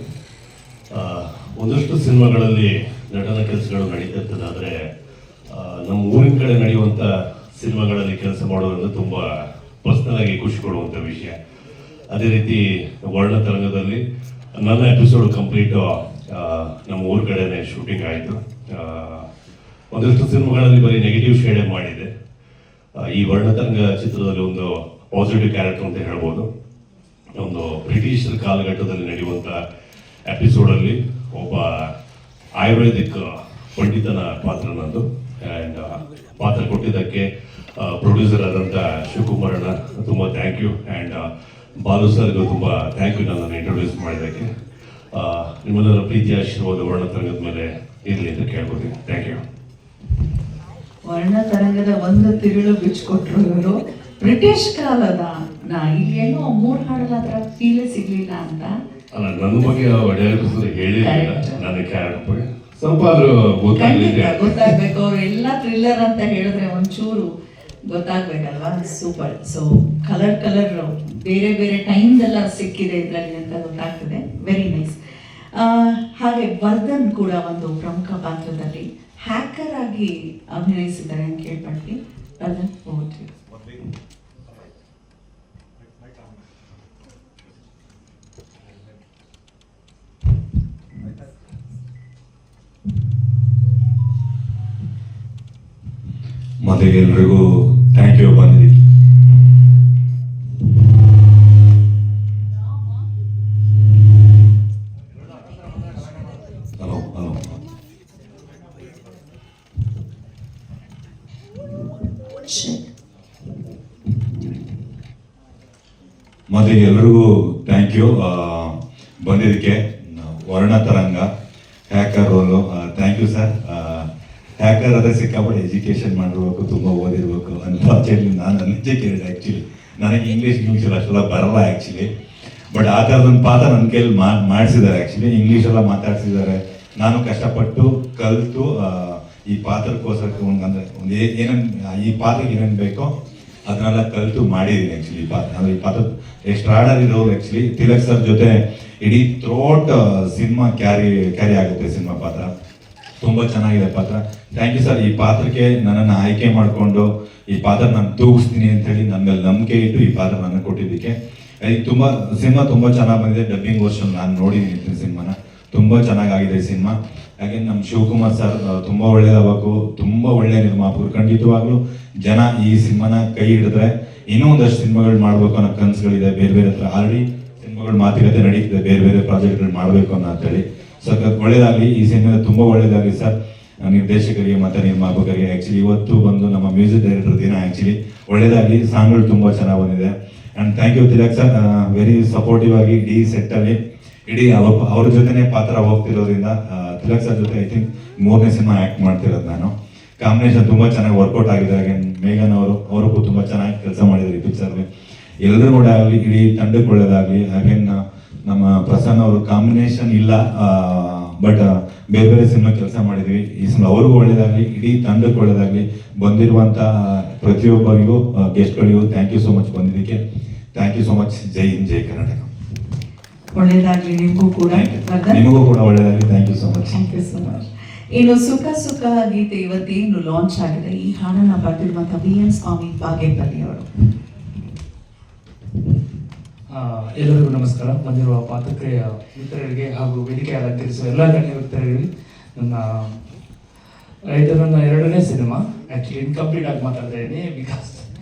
ಒಂದಷ್ಟು ಸಿನಿಮಾಗಳಲ್ಲಿ ನಟನ ಕೆಲಸಗಳು ನಡೀತಿರ್ತದೆ. ಆದರೆ ನಮ್ಮ ಊರಿನ ಕಡೆ ನಡೆಯುವಂಥ ಸಿನಿಮಾಗಳಲ್ಲಿ ಕೆಲಸ ಮಾಡೋದ್ರಿಂದ ತುಂಬ ಪರ್ಸ್ನಲ್ ಆಗಿ ಖುಷಿ ಕೊಡುವಂಥ ವಿಷಯ. ಅದೇ ರೀತಿ ವರ್ಣತರಂಗದಲ್ಲಿ ನನ್ನ ಎಪಿಸೋಡ್ ಕಂಪ್ಲೀಟು ನಮ್ಮ ಊರ ಕಡೆನೇ ಶೂಟಿಂಗ್ ಆಯಿತು. ಒಂದಷ್ಟು ಸಿನಿಮಾಗಳಲ್ಲಿ ಬರೀ ನೆಗೆಟಿವ್ ಶೇಡೇ ಮಾಡಿದೆ. ಈ ವರ್ಣತರಂಗ ಚಿತ್ರದಲ್ಲಿ ಒಂದು ಪಾಸಿಟಿವ್ ಕ್ಯಾರೆಕ್ಟರ್ ಅಂತ ಹೇಳ್ಬೋದು. ಒಂದು ಬ್ರಿಟಿಷರ ಕಾಲಘಟ್ಟದಲ್ಲಿ ನಡೆಯುವಂಥ ಎಪಿಸೋಡಲ್ಲಿ ಒಬ್ಬ ಆಯುರ್ವೇದಿಕ್ ಪಂಡಿತನ ಪಾತ್ರ ನಂದು. ಆ್ಯಂಡ್ ಪಾತ್ರ ಕೊಟ್ಟಿದ್ದಕ್ಕೆ ಪ್ರೊಡ್ಯೂಸರ್ ಆದಂಥ ಶಿವಕುಮಾರಣ್ಣ ತುಂಬ ಥ್ಯಾಂಕ್ ಯು. ಆ್ಯಂಡ್ ಬಾಲು ಸರ್ಗೂ ತುಂಬ ಥ್ಯಾಂಕ್ ಯು ನನ್ನನ್ನು ಇಂಟ್ರೊಡ್ಯೂಸ್ ಮಾಡಿದ್ದಕ್ಕೆ. ನಿಮ್ಮೆಲ್ಲರ ಪ್ರೀತಿ ಆಶೀರ್ವಾದ ವರ್ಣತರಂಗದ ಮೇಲೆ ಇರಲಿ ಅಂತ ಕೇಳ್ಬೋತೀನಿ. Thank you. ವರ್ಣತರಂಗದ ಒಂದು ತಿರುಳು ಬಿಚ್ಕೊಟ್ರು ಇವರು. ಬ್ರಿಟಿಷ್ ಕಾಲದ ಇಲ್ಲಿ ಏನೋ 3 ಹಾಡಲ್ಲ ಅದರ ಫೀಲೇ ಸಿಗ್ಲಿಲ್ಲ ಅಂತ. ಅಲ್ಲ, ನನ್ನ ಬಗ್ಗೆ ಹೇಳಿಲ್ಲ, ನನ್ನ ಕ್ಯಾರೆಕ್ಟರ್ ಬಗ್ಗೆ ಸ್ವಲ್ಪ ಆದ್ರೂ ಗೊತ್ತಾಗ್ಬೇಕು. ಅವ್ರು ಎಲ್ಲ ಥ್ರಿಲ್ಲರ್ ಅಂತ ಹೇಳಿದ್ರೆ ಒಂಚೂರು ಗೊತ್ತಾಗ್ಬೇಕಲ್ವಾ. ಸೂಪರ್. ಸೊ ಕಲರ್ ಬೇರೆ ಬೇರೆ ಟೈಮ್ದೆಲ್ಲ ಸಿಕ್ಕಿದೆ ಇದರಲ್ಲಿ ಅಂತ ಗೊತ್ತಾಗ್ತದೆ. Very nice. ಹಾಗೆ ವರ್ಧನ್ ಕೂಡ ಒಂದು ಪ್ರಮುಖ ಪಾತ್ರದಲ್ಲಿ ಹ್ಯಾಕರ್ ಆಗಿ ಅಭಿನಯಿಸಿದ್ದಾರೆ ಅಂತ ಕೇಳ್ಪಟ್ವಿ. ವರ್ಧನ್ ಹೋಗ್ತೀವಿ. ಮತ್ತೆ ಎಲ್ರಿಗೂ ಥ್ಯಾಂಕ್ ಯು ಬಂದಿರಿ. ಹಲೋ ಮತ್ತೆ ಎಲ್ರಿಗೂ ಥ್ಯಾಂಕ್ ಯು ಬಂದಿದ್ದಕ್ಕೆ. Varnataranga hacker role, thank you sir. Hacker ಅದೇ ಸಿಕ್ಕಾಪಟ್ಟೆ ಎಜುಕೇಷನ್ ಮಾಡಿರ್ಬೇಕು, ತುಂಬ ಓದಿರ್ಬೇಕು ಅಂತ ನಾನು ನಿಜ ಕೇಳಿದೆ. ಆ್ಯಕ್ಚುಲಿ ನನಗೆ ಇಂಗ್ಲೀಷ್ ಅಷ್ಟೆಲ್ಲ ಬರಲ್ಲ ಆ್ಯಕ್ಚುಲಿ. ಬಟ್ ಆ ಥರದೊಂದು ಪಾತ್ರ ನನ್ನ ಕೈಲಿ ಮಾಡಿಸಿದ್ದಾರೆ. ಆ್ಯಕ್ಚುಲಿ ಇಂಗ್ಲೀಷೆಲ್ಲ ಮಾತಾಡ್ಸಿದ್ದಾರೆ. ನಾನು ಕಷ್ಟಪಟ್ಟು ಕಲಿತು ಈ ಪಾತ್ರಕ್ಕೋಸ್ಕರ ಅಂದರೆ ಒಂದು ಏನೇನು ಈ ಪಾತ್ರಕ್ಕೆ ಏನೇನು ಬೇಕೋ ಅದನ್ನೆಲ್ಲ ಕಲಿತು ಮಾಡಿದ್ದೀನಿ ಆ್ಯಕ್ಚುಲಿ ಈ ಪಾತ್ರ extraordinary role actually. Tilak sir ಜೊತೆ ಇಡೀ ಥ್ರೋಟ್ ಸಿನಿಮಾ ಕ್ಯಾರಿ ಆಗುತ್ತೆ ಸಿನಿಮಾ ಪಾತ್ರ. ತುಂಬ ಚೆನ್ನಾಗಿದೆ ಪಾತ್ರ. Thank you sir. ಈ ಪಾತ್ರಕ್ಕೆ ನನ್ನನ್ನು ಆಯ್ಕೆ ಮಾಡಿಕೊಂಡು ಈ ಪಾತ್ರ ನಾನು ತೂಗಿಸ್ತೀನಿ ಅಂತ ಹೇಳಿ ನನ್ನ ಮೇಲೆ ನಂಬಿಕೆ ಇಟ್ಟು ಈ ಪಾತ್ರ ನನಗೆ ಕೊಟ್ಟಿದ್ದಕ್ಕೆ. ಸಿನಿಮಾ ತುಂಬ ಚೆನ್ನಾಗಿ ಬಂದಿದೆ. ಡಬ್ಬಿಂಗ್ ವರ್ಷನ್ ನಾನು ನೋಡಿದ್ದೀನಿ ಸಿನಿಮಾನ, ತುಂಬ ಚೆನ್ನಾಗಿದೆ ಈ ಸಿನಿಮಾ. ಹಾಗೆ ನಮ್ಮ ಶಿವಕುಮಾರ್ ಸರ್ ತುಂಬ ಒಳ್ಳೇದಾಗಬೇಕು, ತುಂಬ ಒಳ್ಳೆ ನಿರ್ಮಾಪಕರು. ಖಂಡಿತವಾಗ್ಲೂ ಜನ ಈ ಸಿನಿಮಾನ ಕೈ ಹಿಡಿದ್ರೆ ಇನ್ನೂ ಒಂದಷ್ಟು ಸಿನಿಮಾಗಳು ಮಾಡಬೇಕು ಅನ್ನೋ ಕನಸುಗಳಿದೆ. ಬೇರೆ ಬೇರೆ ಹತ್ರ ಆಲ್ರೆಡಿ ಸಿನಿಮಾಗಳು ಮಾತುಕತೆ ನಡೀತಿದೆ, ಬೇರೆ ಬೇರೆ ಪ್ರಾಜೆಕ್ಟ್ಗಳು ಮಾಡಬೇಕು ಅನ್ನೋ ಅಂತೇಳಿ. ಸೊ ಒಳ್ಳೇದಾಗಲಿ, ಈ ಸಿನಿಮಾ ತುಂಬ ಒಳ್ಳೇದಾಗಲಿ ಸರ್. ನಿರ್ದೇಶಕರಿಗೆ ಮತ್ತು ನಿರ್ಮಾಪಕರಿಗೆ ಆ್ಯಕ್ಚುಲಿ ಇವತ್ತು ಬಂದು ನಮ್ಮ ಮ್ಯೂಸಿಕ್ ಡೈರೆಕ್ಟರ್ ದಿನ. ಆ್ಯಕ್ಚುಲಿ ಒಳ್ಳೇದಾಗಲಿ, ಸಾಂಗ್ಗಳು ತುಂಬ ಚೆನ್ನಾಗಿ ಬಂದಿದೆ. And thank you Tilak sir, very supportive ಆಗಿ ಇಡೀ ಸೆಟ್ಟಲ್ಲಿ ಇಡೀ ಅವ್ರ ಜೊತೆನೇ ಪಾತ್ರ ಹೋಗ್ತಿರೋದ್ರಿಂದ. ತಿಲಕ್ ಸರ್ ಜೊತೆ ಐ ಥಿಂಕ್ 3ನೇ ಸಿನಿಮಾ ಆ್ಯಕ್ಟ್ ಮಾಡ್ತಿರೋದು ನಾನು. ಕಾಂಬಿನೇಷನ್ ತುಂಬ ಚೆನ್ನಾಗಿ ವರ್ಕೌಟ್ ಆಗಿದೆ. ಹಾಗೆ ಮೇಘನ್ ಅವ್ರಿಗೂ ತುಂಬ ಚೆನ್ನಾಗಿ ಕೆಲಸ ಮಾಡಿದ್ರು ಈ ಪಿಕ್ಚರ್ಲಿ. ಎಲ್ಲರೂ ಕೂಡ ಆಗಲಿ, ಇಡೀ ತಂಡಕ್ಕೆ ಒಳ್ಳೇದಾಗಲಿ. ಹಾಗೆ ನಮ್ಮ ಪ್ರಸನ್ನ ಅವರು ಕಾಂಬಿನೇಷನ್ ಇಲ್ಲ, ಬಟ್ ಬೇರೆ ಬೇರೆ ಸಿನಿಮಾ ಕೆಲಸ ಮಾಡಿದ್ವಿ. ಈ ಸಿನಿಮಾ ಅವ್ರಿಗೂ ಒಳ್ಳೇದಾಗಲಿ, ಇಡೀ ತಂಡಕ್ಕೆ ಒಳ್ಳೇದಾಗಲಿ. ಬಂದಿರುವಂಥ ಪ್ರತಿಯೊಬ್ಬರಿಗೂ ಗೆಸ್ಟ್ಗಳಿಗೂ ಥ್ಯಾಂಕ್ ಯು ಸೋ ಮಚ್ ಬಂದಿದ್ದಕ್ಕೆ. Thank you so much. ಜೈ ಹಿಂದ್, ಜೈ ಕರ್ನಾಟಕ. ಒಳ್ಳೇದಾಗ್ಲಿ ನಿಮಗೂ ಕೂಡ. ನಿಮಗೂ ಕೂಡ ಒಳ್ಳೇದಾಗಲಿ. Thank you so much. Thank you so much. ಇನ್ನು ಸುಖ ಸುಖ ಗೀತೆ ಇವತ್ತೇನು ಲಾಂಚ್ ಆಗಿದೆ, ಈ ಹಾಡನ್ನ ಬರೆದಿರುವಂಥ BN ಸ್ವಾಮಿ ಬಾಗೇಪಲ್ಲಿ ಅವರು. ಎಲ್ಲರಿಗೂ ನಮಸ್ಕಾರ. ಬಂದಿರುವ ಪಾತ್ರಕ್ರಿಯ ಮಿತ್ರರಿಗೆ ಹಾಗೂ ವೇದಿಕೆ ಅಲಂಕರಿಸುವ ಎಲ್ಲ ಗಣ್ಯ ವ್ಯಕ್ತರಿಗೆ ನನ್ನ ಇದು ನನ್ನ 2ನೇ ಸಿನಿಮಾ. ಆ್ಯಕ್ಚುಲಿ ಇನ್ಕಂಪ್ಲೀಟ್ ಆಗಿ ಮಾತಾಡ್ತಾ ಇದ್ದೀನಿ because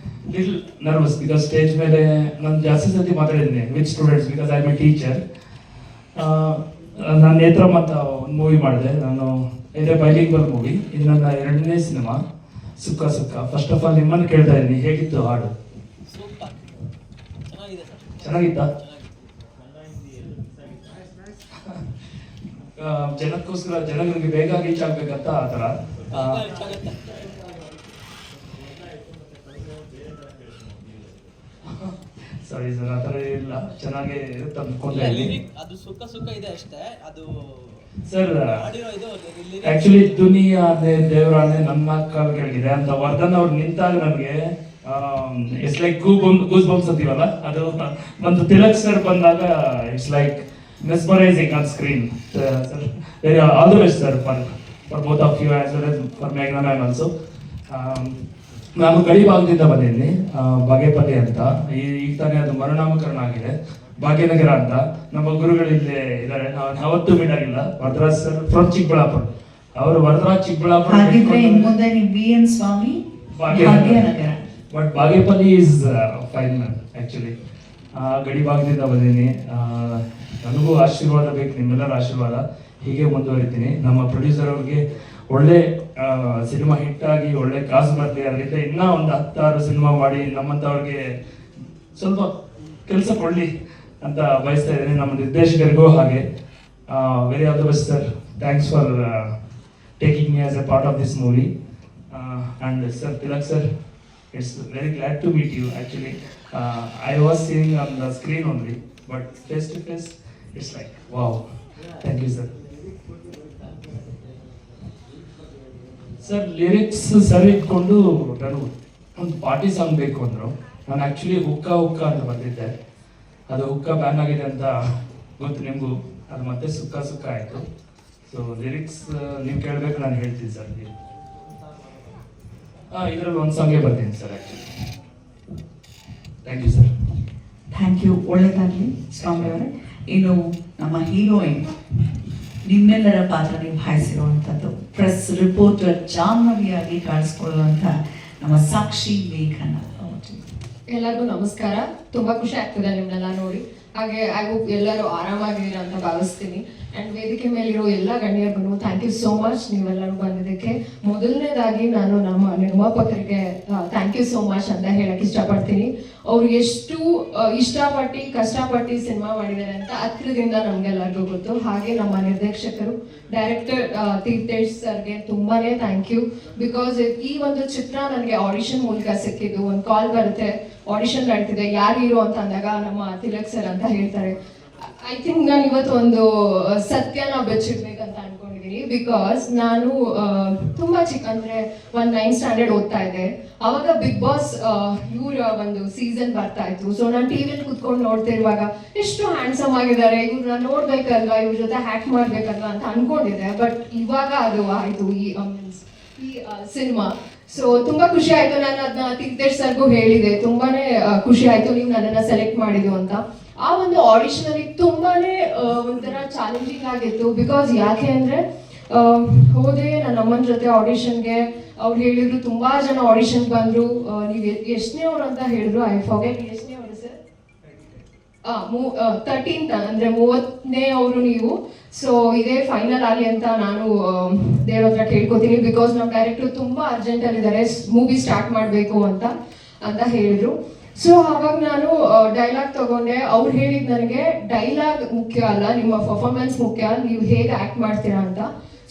little nervous. Because stage ಮೇಲೆ ನಾನು ಜಾಸ್ತಿ ಸತಿ ಮಾತಾಡಿದ್ದೀನಿ with students, because I am a teacher. ನಾನು ನೇತ್ರಮ್ ಅಂತ ಒಂದು ಮೂವಿ ಮಾಡಿದೆ. ನಾನು ಇದೇ ಬೈಲಿಂಗ್ವಲ್ ಮೂವಿ. ಇದು ನನ್ನ 2ನೇ ಸಿನಿಮಾ ಸುಖ ಸುಖ. ಫಸ್ಟ್ ಆಫ್ ಆಲ್ ನಿಮ್ಮನ್ನು ಕೇಳ್ತಾ ಇದ್ದೀನಿ, ಹೇಗಿತ್ತು ಹಾಡು? ಚೆನ್ನಾಗಿತ್ತಾ? ಜನಕ್ಕೋಸ್ಕರ ಜನಗಳಿಗೆ ಬೇಗ ರೀಚ್ ಆಗ್ಬೇಕಂತ ಆ ಥರ. ಸಾರಿ ಸರ್, ಆ ಥರ ಇಲ್ಲ, ಚೆನ್ನಾಗೇ ಇರುತ್ತೆ ಅನ್ಕೊಂಡೆ. ಅದು ಸುಖ ಸುಖ ಇದೆ ಅಷ್ಟೇ. ಅದು ಸರ್ ಆಕ್ಚುಲಿ ದುನಿಯಾನೆ ದೇವರಾನೆ ನನ್ನ ಕಾಲುಗಳಿದೆ ಅಂತ ವರ್ಧನ್ ಅವ್ರು ನಿಂತಾಗ ನನಗೆ ಇಟ್ಸ್ ಲೈಕ್ ಗೂಸ್ ಬಂಪ್ಸ್ ಅಂತೀವಲ್ಲ, ಅದು ಒಂದು ತಿಲಕ್ ಸರ್ ಬಂದಾಗ it's like mesmerising on screen. Sir very all the best sir for both of you as well as for ಮೇಘನಾ ಮ್ಯಾಮ್ ಆಲ್ಸೋ. ನಾನು ಗಡಿ ಭಾಗದಿಂದ ಬಂದಿದ್ದೀನಿ, ಬಾಗೇಪಲ್ಲಿ ಅಂತ. ಈಗ ತಾನೇ ಅದು ಮರುನಾಮಕರಣ ಆಗಿದೆ, ಭಾಗ್ಯನಗರ ಅಂತ. ನಮ್ಮ ಗುರುಗಳು ಇಲ್ಲೇ ಇದ್ದಾರೆ, ನಾವು ಯಾವತ್ತೂ ಮೀಟ್ ಆಗಿಲ್ಲ. ವರದರಾಜ್ ಸರ್ ಫ್ರಮ್ ಚಿಕ್ಕಬಳ್ಳಾಪುರ, ಅವರು ವರದರಾಜ್ ಚಿಕ್ಕಬಳ್ಳಾಪುರ. ಮುಂದೆ ನೀವು BN Swamy Bhagyanagar. But Bagepalli is fine ma'am actually. ಗಡಿ ಭಾಗದಿಂದ ಬಂದೀನಿ. ನನಗೂ ಆಶೀರ್ವಾದ ಬೇಕು, ನಿಮ್ಮೆಲ್ಲರ ಆಶೀರ್ವಾದ. ಹೀಗೆ ಮುಂದುವರಿತೀನಿ. ನಮ್ಮ ಪ್ರೊಡ್ಯೂಸರ್ ಅವ್ರಿಗೆ ಒಳ್ಳೆ ಸಿನಿಮಾ ಹಿಟ್ಟಾಗಿ ಒಳ್ಳೆ ಕಾಸು ಬರಲಿ, ಅದರಿಂದ ಇನ್ನೂ ಒಂದು 10-6 ಸಿನಿಮಾ ಮಾಡಿ ನಮ್ಮಂಥವ್ರಿಗೆ ಸ್ವಲ್ಪ ಕೆಲಸ ಕೊಡಲಿ ಅಂತ ಬಯಸ್ತಾ ಇದ್ದೀನಿ. ನಮ್ಮ ನಿರ್ದೇಶಕರಿಗೂ ಹಾಗೆ very all the best sir. Thanks for taking me as A part of this movie. And sir Tilak sir, it's very glad to meet you actually. I was seeing on the screen only, but face to face it's like wow. Thank you sir. Sir lyrics ಸರಿ ಇಟ್ಕೊಂಡು ನಾನು ಒಂದು party song ಬೇಕು ಅಂದರು. ನಾನು actually ಹುಕ್ಕ ಅಂತ ಬಂದಿದ್ದೆ, ಅದು ಹುಕ್ಕ ಬ್ಯಾನ್ ಆಗಿದೆ ಅಂತ ಗೊತ್ತು ನಿಮಗೂ. ಅದು ಮತ್ತೆ ಸುಕ್ಕ ಸುಕ್ಕ ಆಯಿತು. ಸೊ ಲಿರಿಕ್ಸ್ ನೀವು ಕೇಳಬೇಕು, ನಾನು ಹೇಳ್ತೀನಿ ಸರ್. ಇದರಲ್ಲಿ ಒಂದು ಸಾಂಗೇ ಬರ್ತೀನಿ sir actually. Thank you sir. Thank you. ಒಳ್ಳೆದಾಗಲಿ ಸ್ವಾಮಿ ಅವರೇ. ಇನ್ನು ನಮ್ಮ ಹೀರೋಯಿನ್ ನಿಮ್ಮೆಲ್ಲರ ಪಾತ್ರ ನಿಭಾಯಿಸಿರುವಂಥದ್ದು, ಪ್ರೆಸ್ ರಿಪೋರ್ಟರ್ ಜಾಹ್ನವಿಯಾಗಿ ಕಾಣಿಸ್ಕೊಳ್ಳುವಂಥ ನಮ್ಮ ಸಾಕ್ಷಿ ಮೇಘನ. ಎಲ್ಲರಿಗೂ ನಮಸ್ಕಾರ. ತುಂಬಾ ಖುಷಿ ಆಗ್ತದೆ ನಿಮ್ಮನ್ನೆಲ್ಲ ನೋಡಿ. ಹಾಗೆ ಐ ಹೋಪ್ ಎಲ್ಲರೂ ಆರಾಮಾಗಿದ್ದೀರಾ ಅಂತ ಭಾವಿಸ್ತೀನಿ. ಆ್ಯಂಡ್ ವೇದಿಕೆ ಮೇಲಿರೋ ಎಲ್ಲ ಗಣ್ಯರಿಗೂ ಥ್ಯಾಂಕ್ ಯು ಸೋ ಮಚ್ ನೀವೆಲ್ಲರೂ ಬಂದಿದ್ದಕ್ಕೆ. ಮೊದಲನೇದಾಗಿ ನಾನು ನಮ್ಮ ನಿರ್ಮಾಪಕರಿಗೆ ಥ್ಯಾಂಕ್ ಯು ಸೋ ಮಚ್ ಅಂತ ಹೇಳಕ್ಕೆ ಇಷ್ಟಪಡ್ತೀನಿ. ಅವ್ರು ಎಷ್ಟು ಇಷ್ಟಪಟ್ಟು ಕಷ್ಟಪಟ್ಟು ಸಿನಿಮಾ ಮಾಡಿದ್ದಾರೆ ಅಂತ ಹತ್ತಿರದಿಂದ ನಮಗೆಲ್ಲರಿಗೂ ಗೊತ್ತು. ಹಾಗೆ ನಮ್ಮ ನಿರ್ದೇಶಕರು ಡೈರೆಕ್ಟರ್ ತೀರ್ಥೇಶ್ ಸರ್ಗೆ ತುಂಬಾನೇ ಥ್ಯಾಂಕ್ ಯು. ಬಿಕಾಸ್ ಈ ಒಂದು ಚಿತ್ರ ನನಗೆ ಆಡಿಷನ್ ಮೂಲಕ ಸಿಕ್ಕಿದ್ದು. ಒಂದು ಕಾಲ್ ಬರುತ್ತೆ, ಆಡಿಷನ್ ನಡೀತಿದೆ, ಯಾರು ಹೀರೋ ಅಂತ ಅಂದಾಗ ನಮ್ಮ ತಿಲಕ್ ಸರ್ ಅಂತ ಹೇಳ್ತಾರೆ. ಐ ಥಿಂಕ್ ನಾನು ಇವತ್ತು ಒಂದು ಸತ್ಯನ ಬೆಚ್ಚಿಡ್ಬೇಕಂತ ಅನ್ಕೊಂಡಿದ್ದೀನಿ. ಅನ್ಕೊಂಡಿದ್ದೀನಿ. ಬಿಕಾಸ್ ನಾನು ತುಂಬಾ ಚಿಕ್ಕ, ಅಂದ್ರೆ 9th ಸ್ಟ್ಯಾಂಡರ್ಡ್ ಓದ್ತಾ ಇದ್ದೆ. ಅವಾಗ ಬಿಗ್ ಬಾಸ್ ಇವರ ಒಂದು ಸೀಸನ್ ಬರ್ತಾ ಇತ್ತು. ಸೊ ನಾನು ಟಿವಿಯಲ್ಲಿ ಕುತ್ಕೊಂಡು ನೋಡ್ತಿರುವಾಗ ಎಷ್ಟು ಹ್ಯಾಂಡ್ಸಮ್ ಆಗಿದ್ದಾರೆ, ಇವ್ರನ್ನ ನೋಡ್ಬೇಕಲ್ವಾ, ಇವ್ರ ಜೊತೆ ಹ್ಯಾಕ್ ಮಾಡ್ಬೇಕಲ್ವಾ ಅಂತ ಅನ್ಕೊಂಡಿದ್ದೆ. ಬಟ್ ಇವಾಗ ಅದು ಆಯ್ತು ಈ ಸಿನಿಮಾ. ಸೊ ತುಂಬಾ ಖುಷಿ ಆಯ್ತು. ನಾನು ಅದನ್ನ ತೀರ್ಥೇಶ್ ಸರ್ಗೂ ಹೇಳಿದೆ, ತುಂಬಾನೇ ಖುಷಿ ಆಯ್ತು ನೀವು ನನ್ನನ್ನ ಸೆಲೆಕ್ಟ್ ಮಾಡಿದ್ದು ಅಂತ. ಆ ಒಂದು ಆಡಿಷನ್ ಅಲ್ಲಿ ತುಂಬಾನೇ ಒಂಥರ ಚಾಲೆಂಜಿಂಗ್ ಆಗಿತ್ತು. ಬಿಕಾಸ್ ಯಾಕೆ ಅಂದ್ರೆ ಹೋದೆ ನನ್ನ ಅಮ್ಮನ ಜೊತೆ ಆಡಿಷನ್ಗೆ. ಅವ್ರು ಹೇಳಿದ್ರು ತುಂಬಾ ಜನ ಆಡಿಷನ್ ಬಂದ್ರು. ನೀವು ಎಷ್ಟನೇ ಅವ್ರು ಅಂತ ಹೇಳಿದ್ರು, ಐ ಫಾರ್ಗೆಟ್, ಎಷ್ಟನೇ ಅವರು ಸರ್? 13th, ಅಂದ್ರೆ 30ನೇ ಅವರು ನೀವು. ಸೊ ಇದೇ ಫೈನಲ್ ಆಗಲಿ ಅಂತ ನಾನು ದೇವ್ರ ಹತ್ರ ಕೇಳ್ಕೊತೀನಿ. ಬಿಕಾಸ್ ನಮ್ಮ ಡೈರೆಕ್ಟರ್ ತುಂಬಾ ಅರ್ಜೆಂಟ್ ಅಲ್ಲಿ ಇದ್ದಾರೆ, ಮೂವಿ ಸ್ಟಾರ್ಟ್ ಮಾಡಬೇಕು ಅಂತ ಹೇಳಿದ್ರು. ಸೊ ಅವಾಗ ನಾನು ಡೈಲಾಗ್ ತಗೊಂಡೆ. ಅವ್ರು ಹೇಳಿದ್ ನನಗೆ ಡೈಲಾಗ್ ಮುಖ್ಯ ಅಲ್ಲ, ನಿಮ್ಮ ಪರ್ಫಾರ್ಮೆನ್ಸ್ ಮುಖ್ಯ, ನೀವು ಹೇಗೆ ಆಕ್ಟ್ ಮಾಡ್ತೀರಾ ಅಂತ.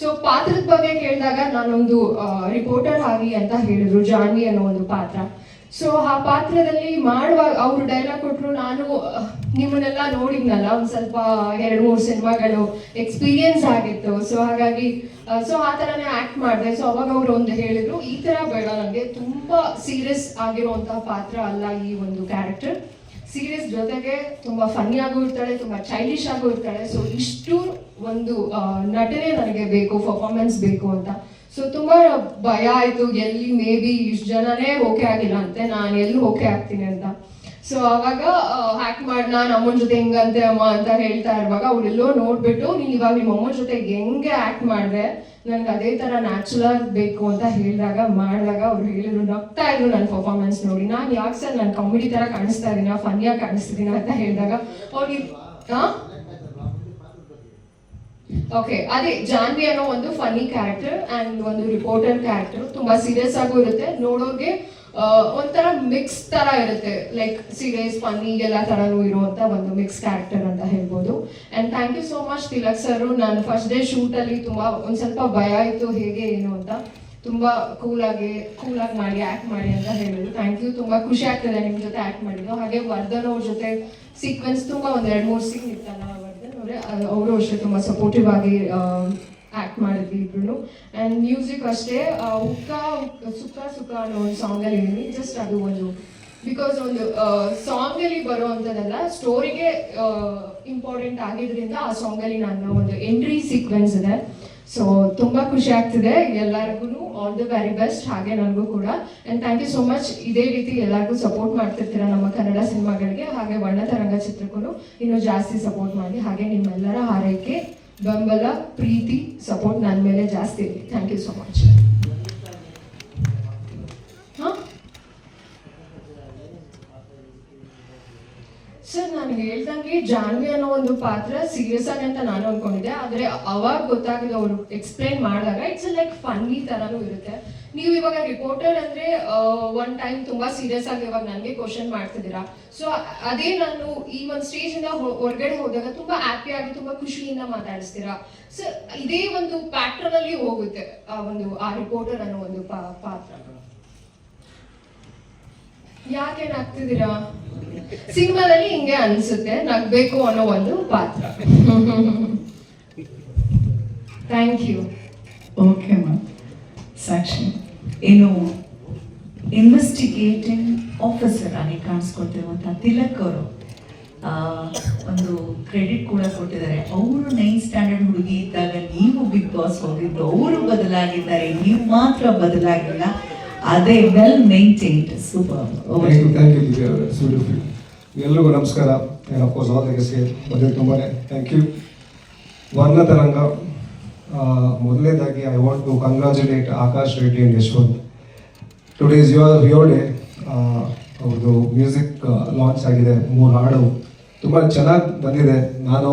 ಸೊ ಪಾತ್ರದ ಬಗ್ಗೆ ಕೇಳಿದಾಗ ನಾನೊಂದು ರಿಪೋರ್ಟರ್ ಆಗಿ ಅಂತ ಹೇಳಿದ್ರು, ಜಾನ್ವಿ ಅನ್ನೋ ಒಂದು ಪಾತ್ರ. ಸೊ ಆ ಪಾತ್ರದಲ್ಲಿ ಮಾಡುವಾಗ ಅವರು ಡೈಲಾಗ್ ಕೊಟ್ಟರು. ನಾನು ನಿಮ್ಮನ್ನೆಲ್ಲ ನೋಡಿದ್ನಲ್ಲ, ಒಂದು ಸ್ವಲ್ಪ 2-3 ಸಿನಿಮಾಗಳು ಎಕ್ಸ್ಪೀರಿಯನ್ಸ್ ಆಗಿತ್ತು. ಸೊ ಹಾಗಾಗಿ ಸೊ ಆ ಥರನೇ ಆಕ್ಟ್ ಮಾಡಿದೆ. ಸೊ ಅವಾಗ ಅವರು ಒಂದು ಹೇಳಿದ್ರು, ಈ ಥರ ಬೇಡ, ನನಗೆ ತುಂಬಾ ಸೀರಿಯಸ್ ಆಗಿರುವಂತಹ ಪಾತ್ರ ಅಲ್ಲ ಈ ಒಂದು ಕ್ಯಾರೆಕ್ಟರ್. ಸೀರಿಯಸ್ ಜೊತೆಗೆ ತುಂಬಾ ಫನ್ನಿ ಆಗು ಇರ್ತಾಳೆ, ತುಂಬಾ ಚೈಲ್ಡಿಶ್ ಆಗು ಇರ್ತಾಳೆ. ಸೊ ಇಷ್ಟು ಒಂದು ನಟನೆ ನನಗೆ ಬೇಕು, ಪರ್ಫಾರ್ಮೆನ್ಸ್ ಬೇಕು ಅಂತ. ಸೊ ತುಂಬಾ ಭಯ ಆಯ್ತು, ಎಲ್ಲಿ ಮೇ ಬಿ ಇಷ್ಟು ಜನನೇ ಓಕೆ ಆಗಿಲ್ಲ ಅಂತೆ, ನಾನು ಎಲ್ಲಿ ಓಕೆ ಆಗ್ತೀನಿ ಅಂತ. ಸೊ ಅವಾಗ ಹ್ಯಾಕ್ ಮಾಡಿ ನಾನು ಅಮ್ಮನ ಜೊತೆ ಹೆಂಗಂತೆ ಅಮ್ಮ ಅಂತ ಹೇಳ್ತಾ ಇರುವಾಗ ಅವರೆಲ್ಲೋ ನೋಡ್ಬಿಟ್ಟು, ನೀನು ಇವಾಗ ನಿಮ್ಮ ಅಮ್ಮನ ಜೊತೆ ಹೆಂಗೆ ಆಕ್ಟ್ ಮಾಡಿದೆ, ನನ್ಗೆ ಅದೇ ತರ ನ್ಯಾಚುರಲ್ ಬೇಕು ಅಂತ ಮಾಡಿದಾಗ ಅವ್ರು ಹೇಳಿದ್ರು, ನಗ್ತಾ ಇದ್ರು ನನ್ನ ಪರ್ಫಾರ್ಮೆನ್ಸ್ ನೋಡಿ. ನಾನು ಯಾಕೆ ಸರ್ ನಾನು ಕಾಮಿಡಿ ತರ ಕಾಣಿಸ್ತಾ ಇದೀನ, ಫನ್ನಿಯಾಗಿ ಕಾಣಿಸ್ತಿದ್ದೀನ ಅಂತ ಹೇಳಿದಾಗ ಅವ್ರಿಗೆ ಓಕೆ, ಅದೇ ಜಾನ್ವಿ ಅನ್ನೋ ಒಂದು ಫನ್ನಿ ಕ್ಯಾರೆಕ್ಟರ್ ಅಂಡ್ ಒಂದು ರಿಪೋರ್ಟರ್ ಕ್ಯಾರೆಕ್ಟರ್. ತುಂಬಾ ಸೀರಿಯಸ್ ಆಗೂ ಇರುತ್ತೆ, ನೋಡೋರ್ಗೆ ಒಂಥರ ಮಿಕ್ಸ್ ತರ ಇರುತ್ತೆ, ಲೈಕ್ ಸೀರಿಯಸ್ ಫನ್ನಿ ಎಲ್ಲ ತರನೂ ಇರುವಂತ ಒಂದು ಮಿಕ್ಸ್ ಕ್ಯಾರೆಕ್ಟರ್ ಅಂತ ಹೇಳ್ಬೋದು. And thank you so much Tilak sir. ನಾನು ಫಸ್ಟ್ ಡೇ ಶೂಟ್ ಅಲ್ಲಿ ತುಂಬಾ ಒಂದ್ ಸ್ವಲ್ಪ ಭಯ ಇತ್ತು ಹೇಗೆ ಏನು ಅಂತ. ತುಂಬಾ ಕೂಲಾಗಿ ಮಾಡಿ ಆಕ್ಟ್ ಮಾಡಿ ಅಂತ ಹೇಳಿದ್ರು. ಥ್ಯಾಂಕ್ ಯು, ತುಂಬಾ ಖುಷಿ ಆಗ್ತದೆ ನಿಮ್ ಜೊತೆ ಆಕ್ಟ್ ಮಾಡಿದ್ದು. ಹಾಗೆ ವರ್ಧನ್ ಅವ್ರ ಜೊತೆ ಸೀಕ್ವೆನ್ಸ್ ತುಂಬಾ 2-3 ಸೀನ್ ಇತ್ತಲ್ಲ, ವರ್ಧನ್ ಅವರೇ ಅವರು ಅಷ್ಟೇ ತುಂಬಾ ಸಪೋರ್ಟಿವ್ ಆಗಿ ಆಕ್ಟ್ ಮಾಡಿದ್ವಿ ಇಬ್ರು. ಅಂಡ್ ಮ್ಯೂಸಿಕ್ ಅಷ್ಟೇ, ಸುಖ ಅನ್ನೋ ಒಂದು ಸಾಂಗ್ ಅಲ್ಲಿ ಇದೀನಿ. ಜಸ್ಟ್ ಅದು ಒಂದು ಬಿಕಾಸ್ ಒಂದು ಸಾಂಗ್ ಅಲ್ಲಿ ಬರುವಂತದಲ್ಲ, ಸ್ಟೋರಿಗೆ ಇಂಪಾರ್ಟೆಂಟ್ ಆಗಿದ್ರಿಂದ ಆ ಸಾಂಗ್ ಅಲ್ಲಿ ನನ್ನ ಒಂದು ಎಂಟ್ರಿ ಸೀಕ್ವೆನ್ಸ್ ಇದೆ. ಸೊ ತುಂಬಾ ಖುಷಿ ಆಗ್ತಿದೆ ಎಲ್ಲರಿಗೂ. ಆಲ್ ದಿ ವೆರಿ ಬೆಸ್ಟ್, ಹಾಗೆ ನನಗೂ ಕೂಡ. And thank you so much. ಇದೇ ರೀತಿ ಎಲ್ಲರಿಗೂ ಸಪೋರ್ಟ್ ಮಾಡ್ತಿರ್ತೀರಾ ನಮ್ಮ ಕನ್ನಡ ಸಿನಿಮಾಗಳಿಗೆ. ಹಾಗೆ ವರ್ಣತರಂಗ ಚಿತ್ರಕ್ಕೂ ಇನ್ನೂ ಜಾಸ್ತಿ ಸಪೋರ್ಟ್ ಮಾಡಿ. ಹಾಗೆ ನಿಮ್ಮೆಲ್ಲರ ಹಾರೈಕೆ, ಬೆಂಬಲ, ಪ್ರೀತಿ, ಸಪೋರ್ಟ್ ನನ್ನ ಮೇಲೆ ಜಾಸ್ತಿ ಇದೆ. Thank you so much. Sir, ನಾನು ಹೇಳ್ದಂಗೆ ಜಾನ್ವಿ ಅನ್ನೋ ಒಂದು ಪಾತ್ರ ಸೀರಿಯಸ್ ಆಗಿ ಅಂತ ನಾನು ಅನ್ಕೊಂಡಿದ್ದೆ. ಆದ್ರೆ ಅವಾಗ ಗೊತ್ತಾಗಿದೆ, ಅವರು ಎಕ್ಸ್ಪ್ಲೈನ್ ಮಾಡಿದಾಗ ಇಟ್ಸ್ ಲೈಕ್ ಫನ್ನಿ ತರನೂ ಇರುತ್ತೆ. ನೀವು ಇವಾಗ ರಿಪೋರ್ಟರ್ ಅಂದ್ರೆ ಒನ್ ಟೈಮ್ ತುಂಬಾ ಸೀರಿಯಸ್ ಆಗಿ ಇವಾಗ ನನಗೆ ಕ್ವಶನ್ ಮಾಡ್ತಿದ್ದೀರಾ. ಸೊ ಅದೇ ನಾನು ಈ ಒಂದು ಸ್ಟೇಜ್ ಇಂದ ಹೊರಗಡೆ ಹೋದಾಗ ತುಂಬಾ ಹ್ಯಾಪಿ ಆಗಿ ತುಂಬಾ ಖುಷಿಯಿಂದ ಮಾತಾಡಿಸ್ತೀರಾ. ಸೊ ಇದೇ ಒಂದು ಪ್ಯಾಟ್ರನ್ ಅಲ್ಲಿ ಹೋಗುತ್ತೆ ಆ ರಿಪೋರ್ಟರ್ ಅನ್ನೋ ಒಂದು ಪಾತ್ರ. ಯಾಕೆ ನಗ್ತಿದ್ದೀರಾ? ಸಿನಿಮಾದಲ್ಲಿ ಹಿಂಗೆ ಅನ್ಸುತ್ತೆ, ನಗ್ಬೇಕು ಅನ್ನೋ ಒಂದು ಪಾತ್ರ. Thank you. Okay ma'am. ಸಾಕ್ಷಿ, ಏನು ಇನ್ವೆಸ್ಟಿಗೇಟಿಂಗ್ ಆಫೀಸರ್ ಆಗಿ ಕಾಣಿಸ್ಕೊಳ್ತಿರುವಂಥ ತಿಲಕ್ ಅವರು ಒಂದು ಕ್ರೆಡಿಟ್ ಕೂಡ ಕೊಟ್ಟಿದ್ದಾರೆ. ಅವರು 9th ಸ್ಟ್ಯಾಂಡರ್ಡ್ ಹುಡುಗಿ ಇದ್ದಾಗ ನೀವು ಬಿಗ್ ಬಾಸ್ ಹೋಗಿದ್ದು, ಅವರು ಬದಲಾಗಿದ್ದಾರೆ, ನೀವು ಮಾತ್ರ ಬದಲಾಗಿಲ್ಲ. ಅದೇ well maintained. Super. Thank you Divya, beautiful. ಎಲ್ಲರಿಗೂ ನಮಸ್ಕಾರ. ಅಫ್ಕೋರ್ಸ್ ಆಲ್ ದ ಗೆಸ್ಟ್ಗೆ ಬಂದಿದ್ದು ತುಂಬಾ ಥ್ಯಾಂಕ್ ಯು. ವರ್ಣತರಂಗ, ಮೊದಲನೇದಾಗಿ I want to congratulate Akash Reddy and Yashwant. Today is your day. ಅವ್ರದ್ದು ಮ್ಯೂಸಿಕ್ ಲಾಂಚ್ ಆಗಿದೆ, 3 ಹಾಡು ತುಂಬ ಚೆನ್ನಾಗಿ ಬಂದಿದೆ. ನಾನು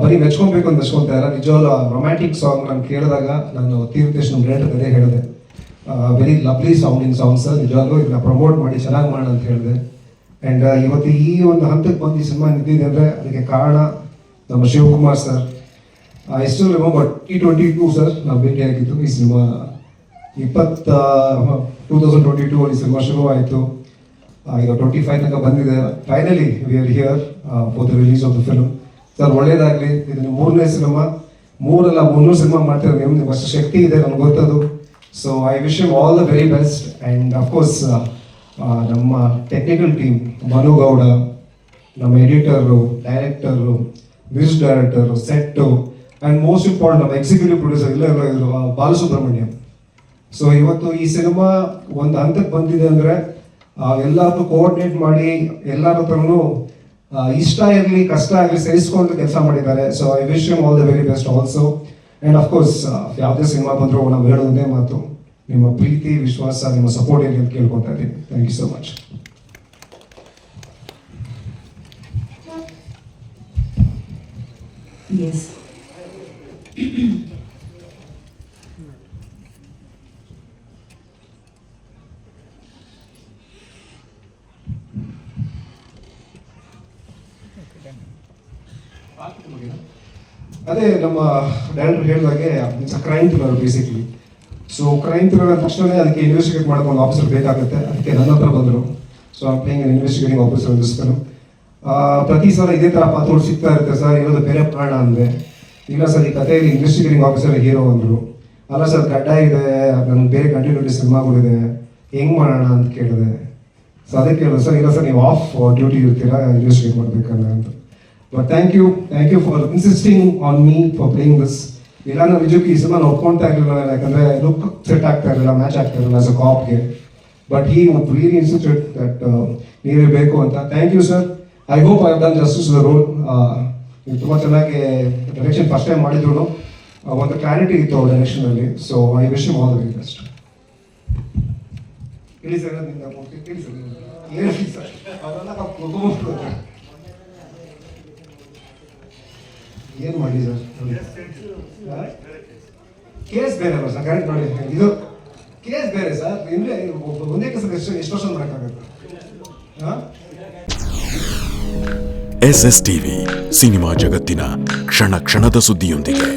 ಬರೀ ಮೆಚ್ಕೊಬೇಕು ಅಂತ ಮೆಚ್ಕೊತಾ ಇಲ್ಲ, ನಿಜವಾಗ್ಲೂ ರೊಮ್ಯಾಂಟಿಕ್ ಸಾಂಗ್ ನಾನು ಕೇಳಿದಾಗ ನಾನು ತೀರ್ಥೇಶ್ ನಮ್ಮ ಡೈರೆಕ್ಟರ್ ಅದೇ ಹೇಳಿದೆ, ವೆರಿ ಲವ್ಲಿ ಸೌಂಡಿಂಗ್ ಸಾಂಗ್ಸ್, ನಿಜವಾಗ್ಲೂ ಇದನ್ನ ಪ್ರಮೋಟ್ ಮಾಡಿ ಚೆನ್ನಾಗಿ ಮಾಡೋಣ ಅಂತ ಹೇಳಿದೆ. ಆ್ಯಂಡ್ ಇವತ್ತು ಈ ಒಂದು ಹಂತಕ್ಕೆ ಬಂದು ಈ ಸಿನಿಮಾ ನಿಂತಿದೆ ಅಂದರೆ ಅದಕ್ಕೆ ಕಾರಣ ನಮ್ಮ Shivakumar sir. I still remember T22 sir ನಾವು ಭೇಟಿಯಾಗಿದ್ದು. ಈ ಸಿನಿಮಾ 2022 ಅಲ್ಲಿ ಸಿನಿಮಾ ಶುರು ಆಯಿತು. ಈಗ 25 ತನಕ ಬಂದಿದೆ. Finally we are here for the release of the film. Sir ಒಳ್ಳೇದಾಗಲಿ. ಇದು 3ನೇ ಸಿನಿಮಾ, 300 ಸಿನಿಮಾ ಮಾಡ್ತಾರೆ, ನಿಮ್ಗೆ ಅಷ್ಟು ಶಕ್ತಿ ಇದೆ ನನಗೆ ಗೊತ್ತದು. So I wish you all the very best. And of course ನಮ್ಮ ಟೆಕ್ನಿಕಲ್ ಟೀಮ್, ಮನು ಗೌಡ, ನಮ್ಮ editor, director, music director, set, and most important ನಮ್ಮ ಎಕ್ಸಿಕ್ಯೂಟಿವ್ ಪ್ರೊಡ್ಯೂಸರ್ ಇಲ್ಲೇ ಇದ್ರು ಬಾಲಸುಬ್ರಹ್ಮಣ್ಯಂ. ಸೊ ಇವತ್ತು ಈ ಸಿನಿಮಾ ಒಂದು ಹಂತಕ್ಕೆ ಬಂದಿದೆ ಅಂದರೆ ಎಲ್ಲರನ್ನೂ ಕೋಆರ್ಡಿನೇಟ್ ಮಾಡಿ ಎಲ್ಲರ ಹತ್ರನೂ ಇಷ್ಟ ಇರಲಿ ಕಷ್ಟ ಆಗಲಿ ಸಹಿಸ್ಕೊಂಡು ಕೆಲಸ ಮಾಡಿದ್ದಾರೆ. So I wish you all the very best also. And of course ಯಾವುದೇ ಸಿನಿಮಾ ಬಂದರೂ ನಾವು ಹೇಳೋದೇ ಮಾತು, ನಿಮ್ಮ ಪ್ರೀತಿ, ವಿಶ್ವಾಸ, ನಿಮ್ಮ ಸಪೋರ್ಟ್ ಏನು ಅಂತ ಕೇಳ್ಕೊತಾ ಇದ್ದೀನಿ. Thank you so much. Yes, ಅದೇ ನಮ್ಮ ಡೈರೆಕ್ಟರ್ ಹೇಳಿದಾಗೆ it's a crime thriller basically. So crime thriller ಅಂದ ತಕ್ಷಣ ಅದಕ್ಕೆ ಇನ್ವೆಸ್ಟಿಗೇಟ್ ಮಾಡೋಕೆ ಒಂದು ಆಫೀಸರ್ ಬೇಕಾಗುತ್ತೆ. ಅದಕ್ಕೆ ನನ್ನ ಹತ್ರ ಬಂದರು. So I playing investigating officer ಅಂದಿಸ್ತಾನು. ಪ್ರತಿ ಸಲ ಇದೇ ಥರ ಪಾತ್ರಗಳು ಸಿಗ್ತಾ ಇರುತ್ತೆ ಸರ್, ಇರೋದು ಬೇರೆ ಪ್ರಾಣ ಅಂದೆ. ಇಲ್ಲ ಸರ್, ಈ ಕಥೆಯಲ್ಲಿ ಇನ್ವೆಸ್ಟಿಗೇಟಿಂಗ್ ಆಫೀಸರ್ ಹೀರೋ ಅಂದರು. ಅಲ್ಲ ಸರ್, ಗಡ್ಡ ಇದೆ, ನನಗೆ ಬೇರೆ ಕಂಟಿನ್ಯೂಟಿ ಸಿನಿಮಾಗಳಿದೆ, ಹೆಂಗೆ ಮಾಡೋಣ ಅಂತ ಕೇಳಿದೆ. ಸೊ ಅದಕ್ಕೆ ಕೇಳಿದೆ ಸರ್, ಇಲ್ಲ ಸರ್ ನೀವು ಆಫ್ ಡ್ಯೂಟಿ ಇರ್ತೀರಾ ಇನ್ವೆಸ್ಟಿಗೇಟ್ ಮಾಡಬೇಕಲ್ಲ ಅಂತ. But thank you for insisting on me for playing this. ಇಲ್ಲ ನಾನು ನಿಜಕ್ಕೂ ಈ ಸಿನಿಮಾ ಒಪ್ಕೊಳ್ತಾ ಇರಲಿಲ್ಲ, ಯಾಕಂದರೆ ಲುಕ್ ಸೆಟ್ ಆಗ್ತಾ ಇರಲಿಲ್ಲ, ಮ್ಯಾಚ್ ಆಗ್ತಾ ಇರಲಿಲ್ಲ ಆಸ್ ಅ ಕಾಪ್ಗೆ. But he really insisted that ನೀವೇ ಬೇಕು ಅಂತ. Thank you sir. I hope I have done justice the role. ನೀವು ತುಂಬ ಚೆನ್ನಾಗಿ ಡೈರೆಕ್ಷನ್ ಫಸ್ಟ್ ಟೈಮ್ ಮಾಡಿದ್ರು, ಒಂದು ಕ್ಲಾರಿಟಿ ಇತ್ತು ಅವ್ರ ಡೈರೆಕ್ಷನಲ್ಲಿ. So I wish you all the very best. ಹೇಳಿ ಸರ್, ಹೇಳಿ ಸರ್, ಹೇಳಿ ಸರ್, ಅವರೆಲ್ಲ ಏನು ಮಾಡಿ ಸರ್, ಕೇಸ್ ಬೇರೆ ಅಲ್ಲ ಸರ್, ಕರೆಕ್ಟ್ ನೋಡಿ, ಇದು ಕೇಸ್ ಬೇರೆ ಸರ್. ಇಲ್ಲೇ ಒಂದೇ ಕೇಸ್ ಎಷ್ಟು ವರ್ಷ ಮಾಡೋಕ್ಕಾಗುತ್ತೆ? ಹಾಂ, SS ಟಿವಿ ಸಿನಿಮಾ ಜಗತ್ತಿನ ಕ್ಷಣ ಕ್ಷಣದ ಸುದ್ದಿಯೊಂದಿಗೆ.